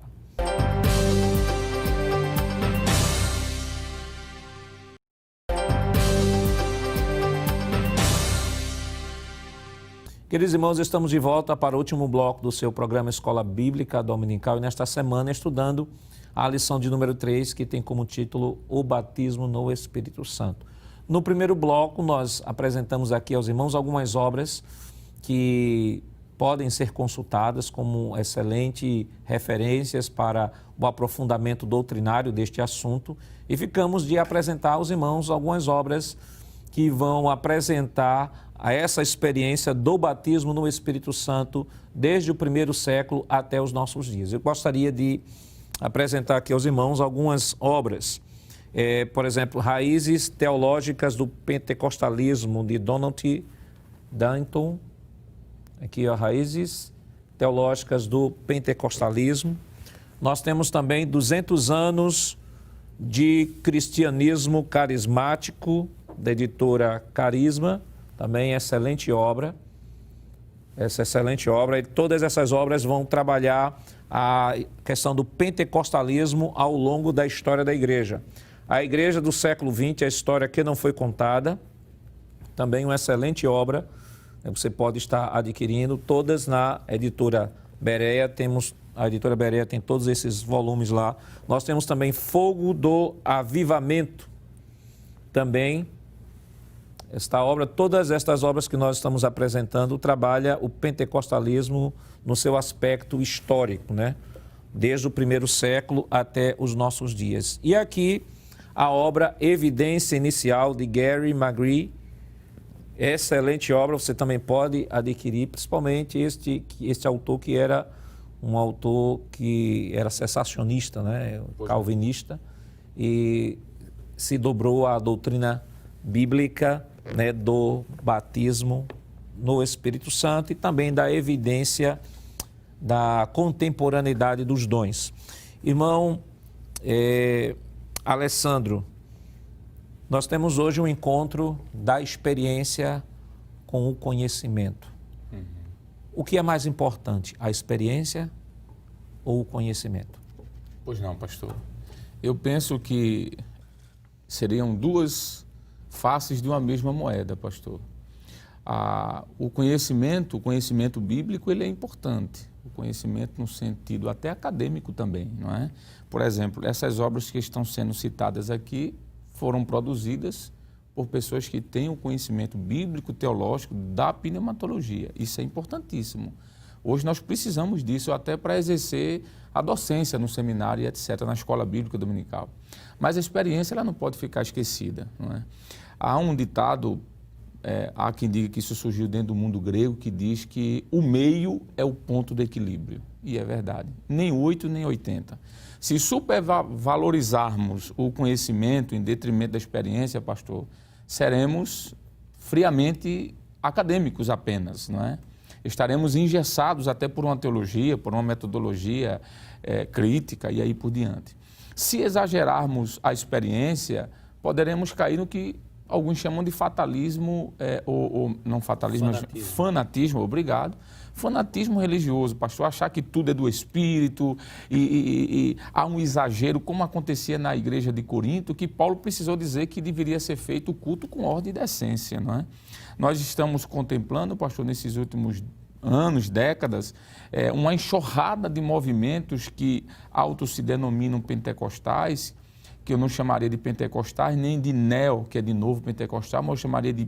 Queridos irmãos, estamos de volta para o último bloco do seu programa Escola Bíblica Dominical, e nesta semana estudando a lição de número 3, que tem como título O Batismo no Espírito Santo. No primeiro bloco, nós apresentamos aqui aos irmãos algumas obras que podem ser consultadas como excelentes referências para o aprofundamento doutrinário deste assunto, e ficamos de apresentar aos irmãos algumas obras que vão apresentar a essa experiência do batismo no Espírito Santo desde o primeiro século até os nossos dias. Eu gostaria de apresentar aqui aos irmãos algumas obras. Por exemplo, Raízes Teológicas do Pentecostalismo, de Donald Danton. Aqui, ó, Raízes Teológicas do Pentecostalismo. Nós temos também 200 anos de Cristianismo Carismático, da editora Carisma, também excelente obra. Essa excelente obra, e todas essas obras vão trabalhar a questão do pentecostalismo ao longo da história da igreja. A igreja do século XX, a história que não foi contada, também uma excelente obra, você pode estar adquirindo, todas na editora Berea. A editora Berea tem todos esses volumes lá. Nós temos também Fogo do Avivamento, também esta obra. Todas estas obras que nós estamos apresentando trabalha o pentecostalismo no seu aspecto histórico, né? Desde o primeiro século até os nossos dias. E aqui a obra Evidência Inicial, de Gary McGree. Excelente obra, você também pode adquirir, principalmente este autor, que era um autor que era cessacionista, né? Calvinista, e se dobrou à doutrina bíblica, né, do batismo no Espírito Santo e também da evidência da contemporaneidade dos dons. Irmão Alessandro, nós temos hoje um encontro da experiência com o conhecimento. O que é mais importante, a experiência ou o conhecimento? Pois não, pastor. Eu penso que seriam duas faces de uma mesma moeda, pastor. O conhecimento bíblico, ele é importante, o conhecimento no sentido até acadêmico também, não é? Por exemplo, essas obras que estão sendo citadas aqui foram produzidas por pessoas que têm o conhecimento bíblico, teológico da pneumatologia. Isso é importantíssimo. Hoje nós precisamos disso até para exercer a docência no seminário e etc., na escola bíblica dominical. Mas a experiência ela não pode ficar esquecida, não é? Há um ditado, há quem diga que isso surgiu dentro do mundo grego, que diz que o meio é o ponto de equilíbrio. E é verdade. Nem 8, nem 80. Se supervalorizarmos o conhecimento em detrimento da experiência, pastor, seremos friamente acadêmicos apenas, não é? Estaremos engessados até por uma teologia, por uma metodologia crítica e aí por diante. Se exagerarmos a experiência, poderemos cair no que alguns chamam de fatalismo, ou não fatalismo, mas fanatismo, obrigado. Fanatismo religioso, pastor, achar que tudo é do Espírito e há um exagero, como acontecia na igreja de Corinto, que Paulo precisou dizer que deveria ser feito o culto com ordem e decência, não é? Nós estamos contemplando, pastor, nesses últimos anos, décadas, uma enxurrada de movimentos que autos se denominam pentecostais, que eu não chamaria de pentecostais, nem de neo, que é de novo pentecostal, mas eu chamaria de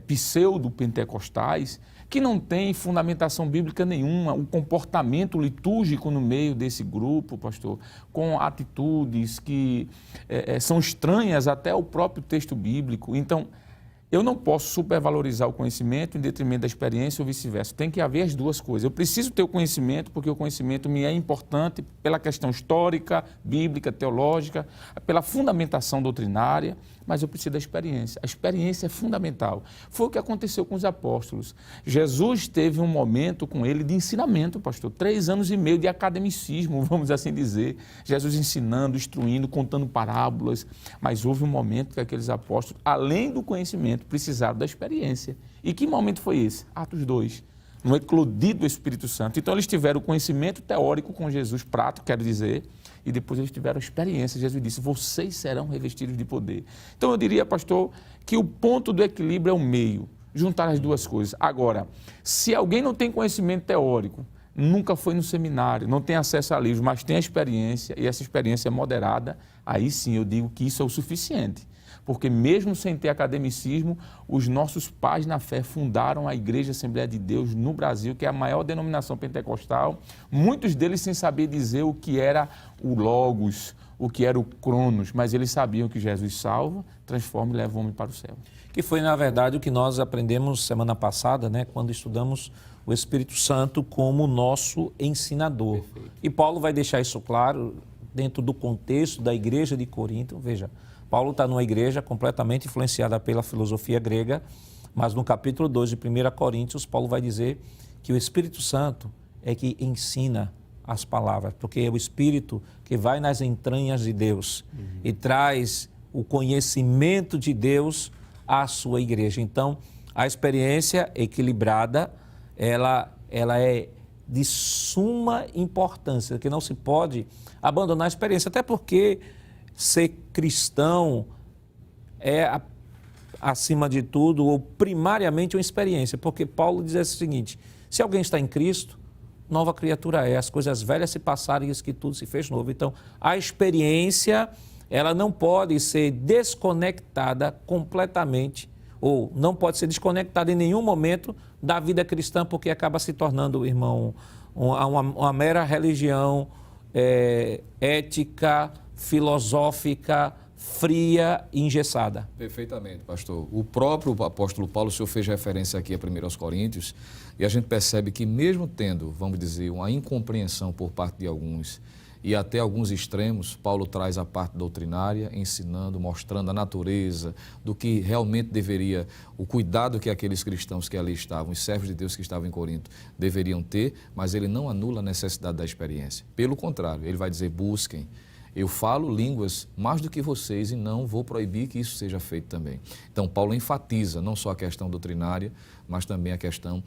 pseudo-pentecostais, que não tem fundamentação bíblica nenhuma, o comportamento litúrgico no meio desse grupo, pastor, com atitudes que são estranhas até ao próprio texto bíblico. Então, eu não posso supervalorizar o conhecimento em detrimento da experiência ou vice-versa. Tem que haver as duas coisas. Eu preciso ter o conhecimento porque o conhecimento me é importante pela questão histórica, bíblica, teológica, pela fundamentação doutrinária, mas eu preciso da experiência. A experiência é fundamental. Foi o que aconteceu com os apóstolos. Jesus teve um momento com ele de ensinamento, pastor, 3 anos e meio de academicismo, vamos assim dizer. Jesus ensinando, instruindo, contando parábolas, mas houve um momento que aqueles apóstolos, além do conhecimento, precisaram da experiência. E que momento foi esse? Atos 2. No eclodir do Espírito Santo. Então eles tiveram o conhecimento teórico com Jesus, prático, quero dizer, e depois eles tiveram a experiência. Jesus disse, vocês serão revestidos de poder. Então eu diria, pastor, que o ponto do equilíbrio é o meio, juntar as duas coisas. Agora, se alguém não tem conhecimento teórico, nunca foi no seminário, não tem acesso a livros, mas tem a experiência, e essa experiência é moderada, aí sim eu digo que isso é o suficiente. Porque mesmo sem ter academicismo, os nossos pais na fé fundaram a Igreja Assembleia de Deus no Brasil, que é a maior denominação pentecostal, muitos deles sem saber dizer o que era o Logos, o que era o Cronos, mas eles sabiam que Jesus salva, transforma e leva o homem para o céu. Que foi, na verdade, o que nós aprendemos semana passada, né, quando estudamos o Espírito Santo como nosso ensinador. Perfeito. E Paulo vai deixar isso claro dentro do contexto da igreja de Corinto. Veja, Paulo está numa igreja completamente influenciada pela filosofia grega, mas no capítulo 2 de 1 Coríntios, Paulo vai dizer que o Espírito Santo é que ensina as palavras, porque é o Espírito que vai nas entranhas de Deus e traz o conhecimento de Deus à sua igreja. Então, a experiência equilibrada, ela é de suma importância, que não se pode abandonar a experiência, até porque ser cristão é, acima de tudo, ou primariamente uma experiência, porque Paulo diz o seguinte, se alguém está em Cristo, nova criatura é, as coisas velhas se passaram e isso que tudo se fez novo. Então, a experiência, ela não pode ser desconectada completamente, ou não pode ser desconectada em nenhum momento da vida cristã, porque acaba se tornando, irmão, uma mera religião ética, filosófica, fria e engessada. Perfeitamente, pastor. O próprio apóstolo Paulo, o senhor fez referência aqui a 1 Coríntios, e a gente percebe que mesmo tendo, vamos dizer, uma incompreensão por parte de alguns e até alguns extremos, Paulo traz a parte doutrinária, ensinando, mostrando a natureza do que realmente deveria, o cuidado que aqueles cristãos que ali estavam, os servos de Deus que estavam em Corinto, deveriam ter, mas ele não anula a necessidade da experiência. Pelo contrário, ele vai dizer, busquem. Eu falo línguas mais do que vocês e não vou proibir que isso seja feito também. Então, Paulo enfatiza não só a questão doutrinária, mas também a questão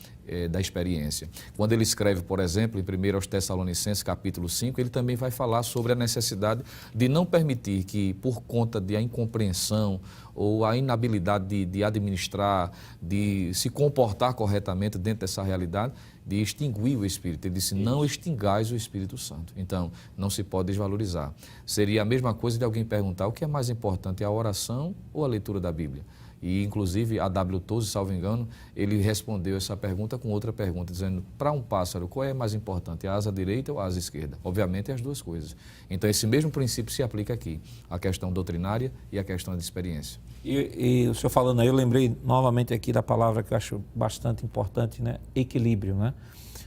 da experiência. Quando ele escreve, por exemplo, em 1 aos Tessalonicenses, capítulo 5, ele também vai falar sobre a necessidade de não permitir que, por conta de a incompreensão ou a inabilidade de administrar, de se comportar corretamente dentro dessa realidade, de extinguir o Espírito. Ele disse, não extingais o Espírito Santo. Então, não se pode desvalorizar. Seria a mesma coisa de alguém perguntar o que é mais importante, a oração ou a leitura da Bíblia? E, inclusive, a W. Tozer, salvo engano, ele respondeu essa pergunta com outra pergunta, dizendo, para um pássaro, qual é mais importante, a asa direita ou a asa esquerda? Obviamente, é as duas coisas. Então, esse mesmo princípio se aplica aqui, a questão doutrinária e a questão de experiência. E o senhor falando aí, eu lembrei novamente aqui da palavra que eu acho bastante importante, né? Equilíbrio, né?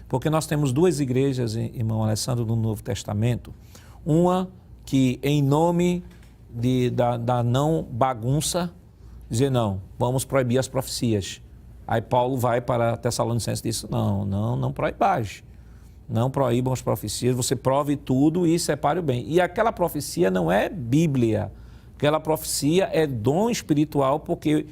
Porque nós temos duas igrejas, irmão Alessandro, no Novo Testamento. Uma que, em nome da não bagunça, dizer, não, vamos proibir as profecias. Aí Paulo vai para Tessalonicenses e diz, não proibais. Não proíbam as profecias, você prove tudo e separe o bem. E aquela profecia não é Bíblia. Aquela profecia é dom espiritual, porque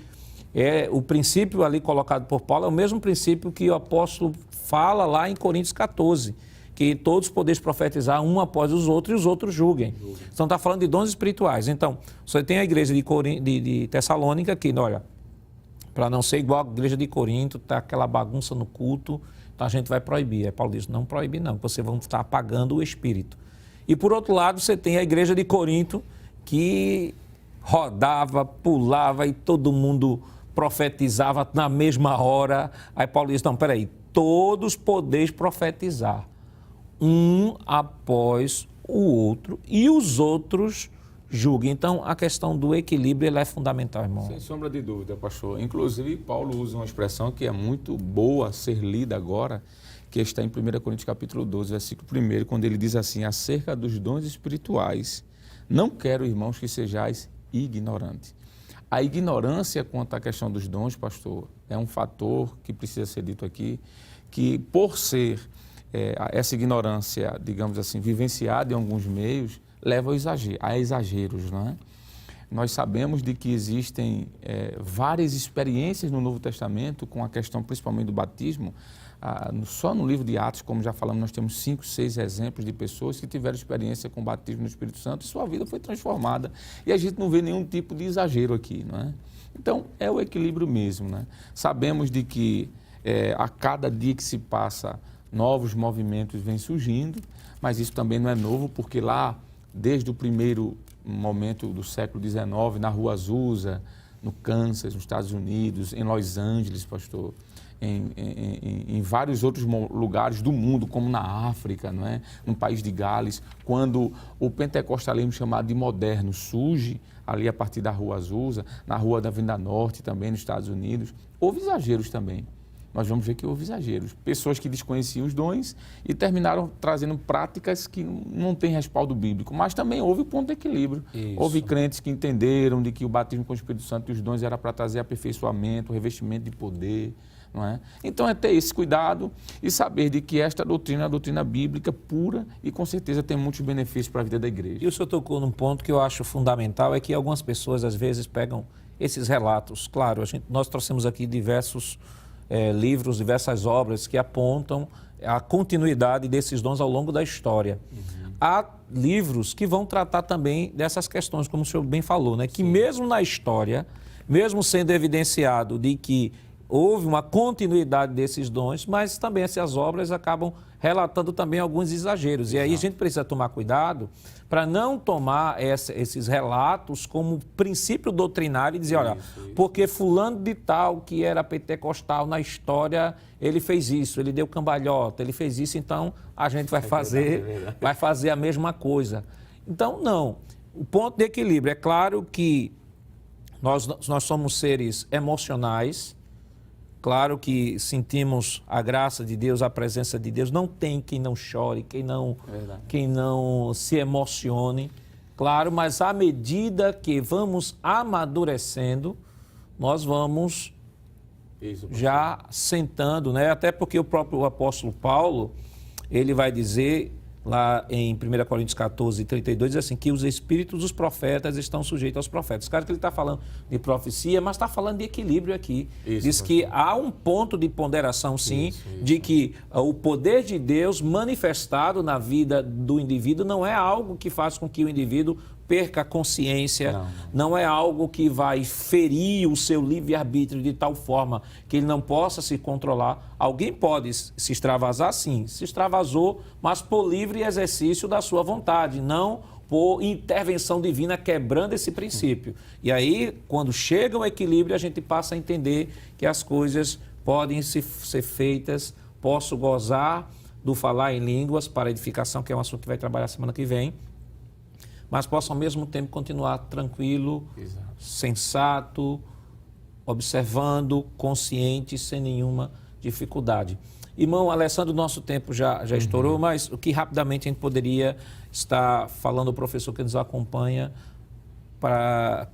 o princípio ali colocado por Paulo é o mesmo princípio que o apóstolo fala lá em Coríntios 14, que todos podeis profetizar um após os outros e os outros julguem. Então está falando de dons espirituais. Então, você tem a igreja de Tessalônica que, olha, para não ser igual a igreja de Corinto, está aquela bagunça no culto, então a gente vai proibir. Aí Paulo diz, não proibir não, vocês vão estar apagando o Espírito. E por outro lado, você tem a igreja de Corinto que rodava, pulava e todo mundo profetizava na mesma hora. Aí Paulo diz, não, peraí, todos podeis profetizar, um após o outro, e os outros julguem. Então, a questão do equilíbrio ela é fundamental, irmão. Sem sombra de dúvida, pastor. Inclusive, Paulo usa uma expressão que é muito boa ser lida agora, que está em 1 Coríntios capítulo 12, versículo 1, quando ele diz assim, acerca dos dons espirituais, não quero, irmãos, que sejais ignorantes. A ignorância quanto à questão dos dons, pastor, é um fator que precisa ser dito aqui, que por ser essa ignorância, digamos assim, vivenciada em alguns meios, leva a exageros, não é? Nós sabemos de que existem várias experiências no Novo Testamento com a questão principalmente do batismo. Só no livro de Atos, como já falamos, nós temos 5, 6 exemplos de pessoas que tiveram experiência com o batismo no Espírito Santo e sua vida foi transformada. E a gente não vê nenhum tipo de exagero aqui, não é? Então, é o equilíbrio mesmo, né? Sabemos de que a cada dia que se passa, novos movimentos vêm surgindo, mas isso também não é novo, porque lá, desde o primeiro momento do século XIX, na Rua Azusa, no Kansas, nos Estados Unidos, em Los Angeles, pastor, em vários outros lugares do mundo, como na África, não é? No país de Gales, quando o pentecostalismo chamado de moderno surge, ali a partir da Rua Azusa, na Rua da Vinda Norte também, nos Estados Unidos, houve exageros também. Nós vamos ver que houve exageros. Pessoas que desconheciam os dons e terminaram trazendo práticas que não têm respaldo bíblico. Mas também houve ponto de equilíbrio. Isso. Houve crentes que entenderam de que o batismo com o Espírito Santo e os dons era para trazer aperfeiçoamento, revestimento de poder. Não é? Então é ter esse cuidado e saber de que esta doutrina é a doutrina bíblica pura e com certeza tem muitos benefícios para a vida da igreja. E o senhor tocou num ponto que eu acho fundamental, é que algumas pessoas às vezes pegam esses relatos. Claro, nós trouxemos aqui diversos livros, diversas obras que apontam a continuidade desses dons ao longo da história. Há livros que vão tratar também dessas questões, como o senhor bem falou, né? Que mesmo na história, mesmo sendo evidenciado de que houve uma continuidade desses dons, mas também essas obras acabam relatando também alguns exageros. E aí a gente precisa tomar cuidado para não tomar esses relatos como princípio doutrinário e dizer, olha, porque fulano de tal, que era pentecostal na história, ele fez isso, ele deu cambalhota, ele fez isso, então a gente vai fazer a mesma coisa. Então, não. O ponto de equilíbrio, é claro que nós somos seres emocionais. Claro que sentimos a graça de Deus, a presença de Deus. Não tem quem não chore, quem não se emocione. Claro, mas à medida que vamos amadurecendo, nós vamos já sentando, né? Até porque o próprio apóstolo Paulo, ele vai dizer lá em 1 Coríntios 14, 32, diz assim, que os espíritos dos profetas estão sujeitos aos profetas. Claro que ele está falando de profecia, mas está falando de equilíbrio aqui. Diz que há um ponto de ponderação, sim, de que o poder de Deus manifestado na vida do indivíduo não é algo que faz com que o indivíduo perca a consciência, não é algo que vai ferir o seu livre-arbítrio de tal forma que ele não possa se controlar. Alguém pode se extravasar, sim, se extravasou, mas por livre exercício da sua vontade, não por intervenção divina quebrando esse princípio. E aí, quando chega o equilíbrio, a gente passa a entender que as coisas podem ser feitas. Posso gozar do falar em línguas para edificação, que é um assunto que vai trabalhar semana que vem, mas posso ao mesmo tempo continuar tranquilo, sensato, observando, consciente, sem nenhuma dificuldade. Irmão Alessandro, nosso tempo já estourou, mas o que rapidamente a gente poderia estar falando ao professor que nos acompanha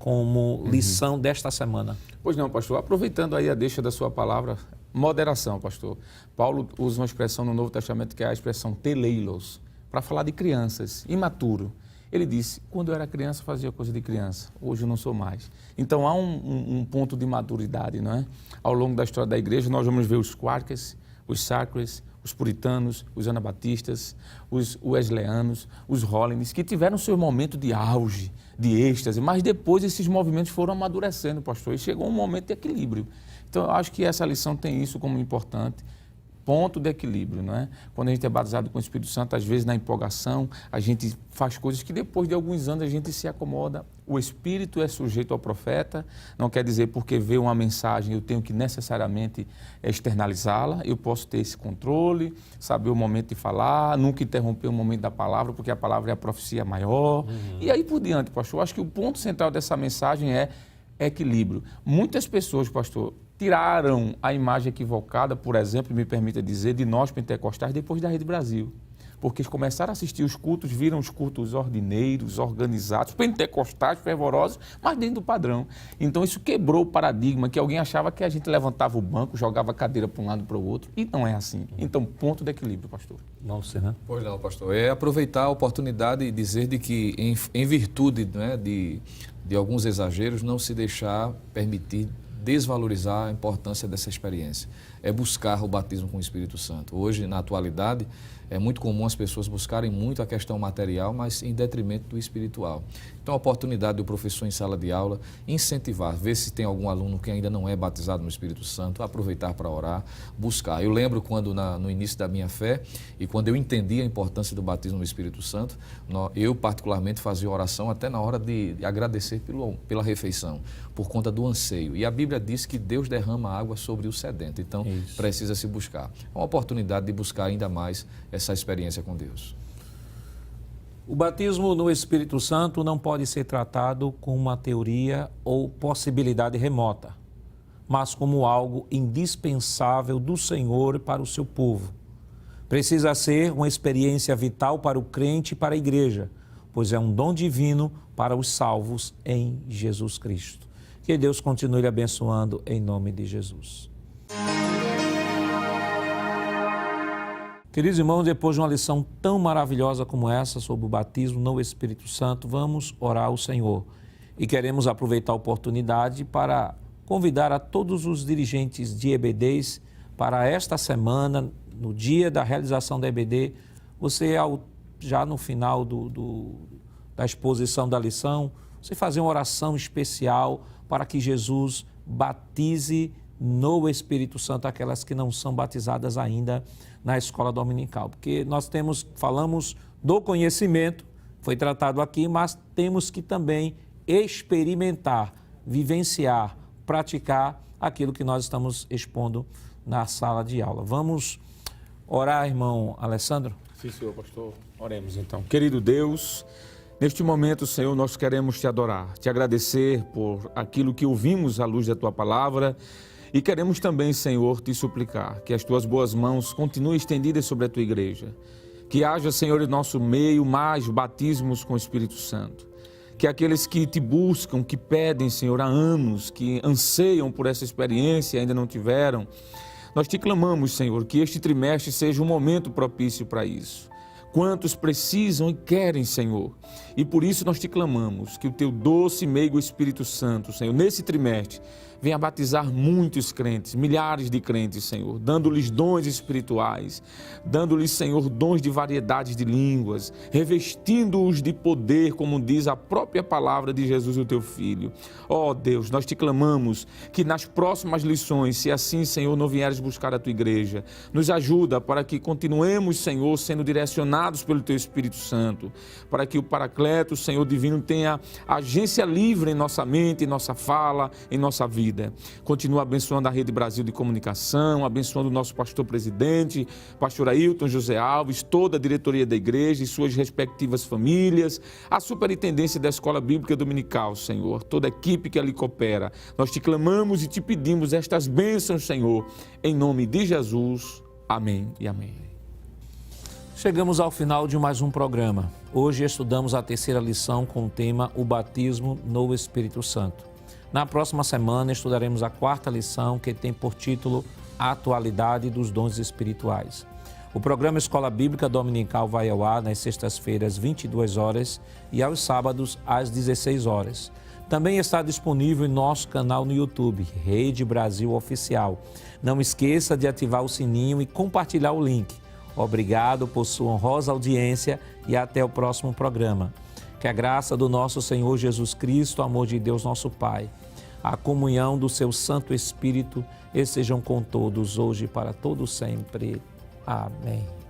como lição desta semana? Pois não, pastor. Aproveitando aí a deixa da sua palavra, moderação, pastor. Paulo usa uma expressão no Novo Testamento que é a expressão teleilos, para falar de crianças, imaturo. Ele disse, quando eu era criança, fazia coisa de criança, hoje eu não sou mais. Então há um ponto de maturidade, não é? Ao longo da história da igreja, nós vamos ver os Quakers, os Sacres, os puritanos, os anabatistas, os wesleyanos, os Hollins, que tiveram seu momento de auge, de êxtase, mas depois esses movimentos foram amadurecendo, pastor, e chegou um momento de equilíbrio. Então eu acho que essa lição tem isso como importante, ponto de equilíbrio, não é? Quando a gente é batizado com o Espírito Santo, às vezes na empolgação, a gente faz coisas que depois de alguns anos a gente se acomoda. O Espírito é sujeito ao profeta, não quer dizer porque vê uma mensagem eu tenho que necessariamente externalizá-la, eu posso ter esse controle, saber o momento de falar, nunca interromper o momento da palavra, porque a palavra é a profecia maior, e aí por diante, pastor. Eu acho que o ponto central dessa mensagem é equilíbrio. Muitas pessoas, pastor, tiraram a imagem equivocada, por exemplo, me permita dizer, de nós pentecostais depois da Rede Brasil. Porque eles começaram a assistir os cultos, viram os cultos ordineiros, organizados, pentecostais, fervorosos, mas dentro do padrão. Então isso quebrou o paradigma que alguém achava que a gente levantava o banco, jogava a cadeira para um lado para o outro, e não é assim. Então, ponto de equilíbrio, pastor. Não sei, né? Pois não, pastor. É aproveitar a oportunidade e dizer de que, em virtude, né, de alguns exageros, não se deixar permitir desvalorizar a importância dessa experiência. É buscar o batismo com o Espírito Santo. Hoje, na atualidade, é muito comum as pessoas buscarem muito a questão material, mas em detrimento do espiritual. Então, a oportunidade do professor em sala de aula incentivar, ver se tem algum aluno que ainda não é batizado no Espírito Santo, aproveitar para orar, buscar. Eu lembro quando no início da minha fé e quando eu entendi a importância do batismo no Espírito Santo, eu particularmente fazia oração até na hora de agradecer pela refeição, por conta do anseio. E a Bíblia diz que Deus derrama água sobre o sedento, então precisa se buscar. É uma oportunidade de buscar ainda mais essa experiência com Deus. O batismo no Espírito Santo não pode ser tratado como uma teoria ou possibilidade remota, mas como algo indispensável do Senhor para o seu povo. Precisa ser uma experiência vital para o crente e para a igreja, pois é um dom divino para os salvos em Jesus Cristo. Que Deus continue abençoando em nome de Jesus. Queridos irmãos, depois de uma lição tão maravilhosa como essa sobre o batismo no Espírito Santo, vamos orar ao Senhor. E queremos aproveitar a oportunidade para convidar a todos os dirigentes de EBDs para esta semana, no dia da realização da EBD, você, já no final da exposição da lição, você fazer uma oração especial para que Jesus batize no Espírito Santo aquelas que não são batizadas ainda na escola dominical, porque nós falamos do conhecimento, foi tratado aqui, mas temos que também experimentar, vivenciar, praticar aquilo que nós estamos expondo na sala de aula. Vamos orar, irmão Alessandro? Sim, senhor pastor. Oremos então. Querido Deus, neste momento, Senhor, nós queremos te adorar, te agradecer por aquilo que ouvimos à luz da tua palavra. E queremos também, Senhor, te suplicar que as tuas boas mãos continuem estendidas sobre a tua igreja. Que haja, Senhor, em nosso meio mais batismos com o Espírito Santo. Que aqueles que te buscam, que pedem, Senhor, há anos, que anseiam por essa experiência e ainda não tiveram, nós te clamamos, Senhor, que este trimestre seja um momento propício para isso. Quantos precisam e querem, Senhor. E por isso nós te clamamos que o teu doce e meigo Espírito Santo, Senhor, nesse trimestre, venha batizar muitos crentes, milhares de crentes, Senhor, dando-lhes dons espirituais, dando-lhes, Senhor, dons de variedades de línguas, revestindo-os de poder, como diz a própria palavra de Jesus, o teu Filho. Ó Deus, nós te clamamos que nas próximas lições, se assim, Senhor, não vieres buscar a tua igreja, nos ajuda para que continuemos, Senhor, sendo direcionados pelo teu Espírito Santo, para que o Paracleto, Senhor divino, tenha agência livre em nossa mente, em nossa fala, em nossa vida. Continua abençoando a Rede Brasil de Comunicação, abençoando o nosso pastor-presidente, pastor Ailton José Alves, toda a diretoria da igreja e suas respectivas famílias, a superintendência da Escola Bíblica Dominical, Senhor, toda a equipe que ali coopera. Nós te clamamos e te pedimos estas bênçãos, Senhor, em nome de Jesus. Amém e amém. Chegamos ao final de mais um programa. Hoje estudamos a terceira lição com o tema O Batismo no Espírito Santo. Na próxima semana estudaremos a quarta lição, que tem por título A Atualidade dos Dons Espirituais. O programa Escola Bíblica Dominical vai ao ar nas sextas-feiras, 22 horas, e aos sábados, às 16 horas. Também está disponível em nosso canal no YouTube, Rede Brasil Oficial. Não esqueça de ativar o sininho e compartilhar o link. Obrigado por sua honrosa audiência e até o próximo programa. Que a graça do nosso Senhor Jesus Cristo, o amor de Deus nosso Pai, a comunhão do seu Santo Espírito estejam com todos hoje e para todo sempre. Amém.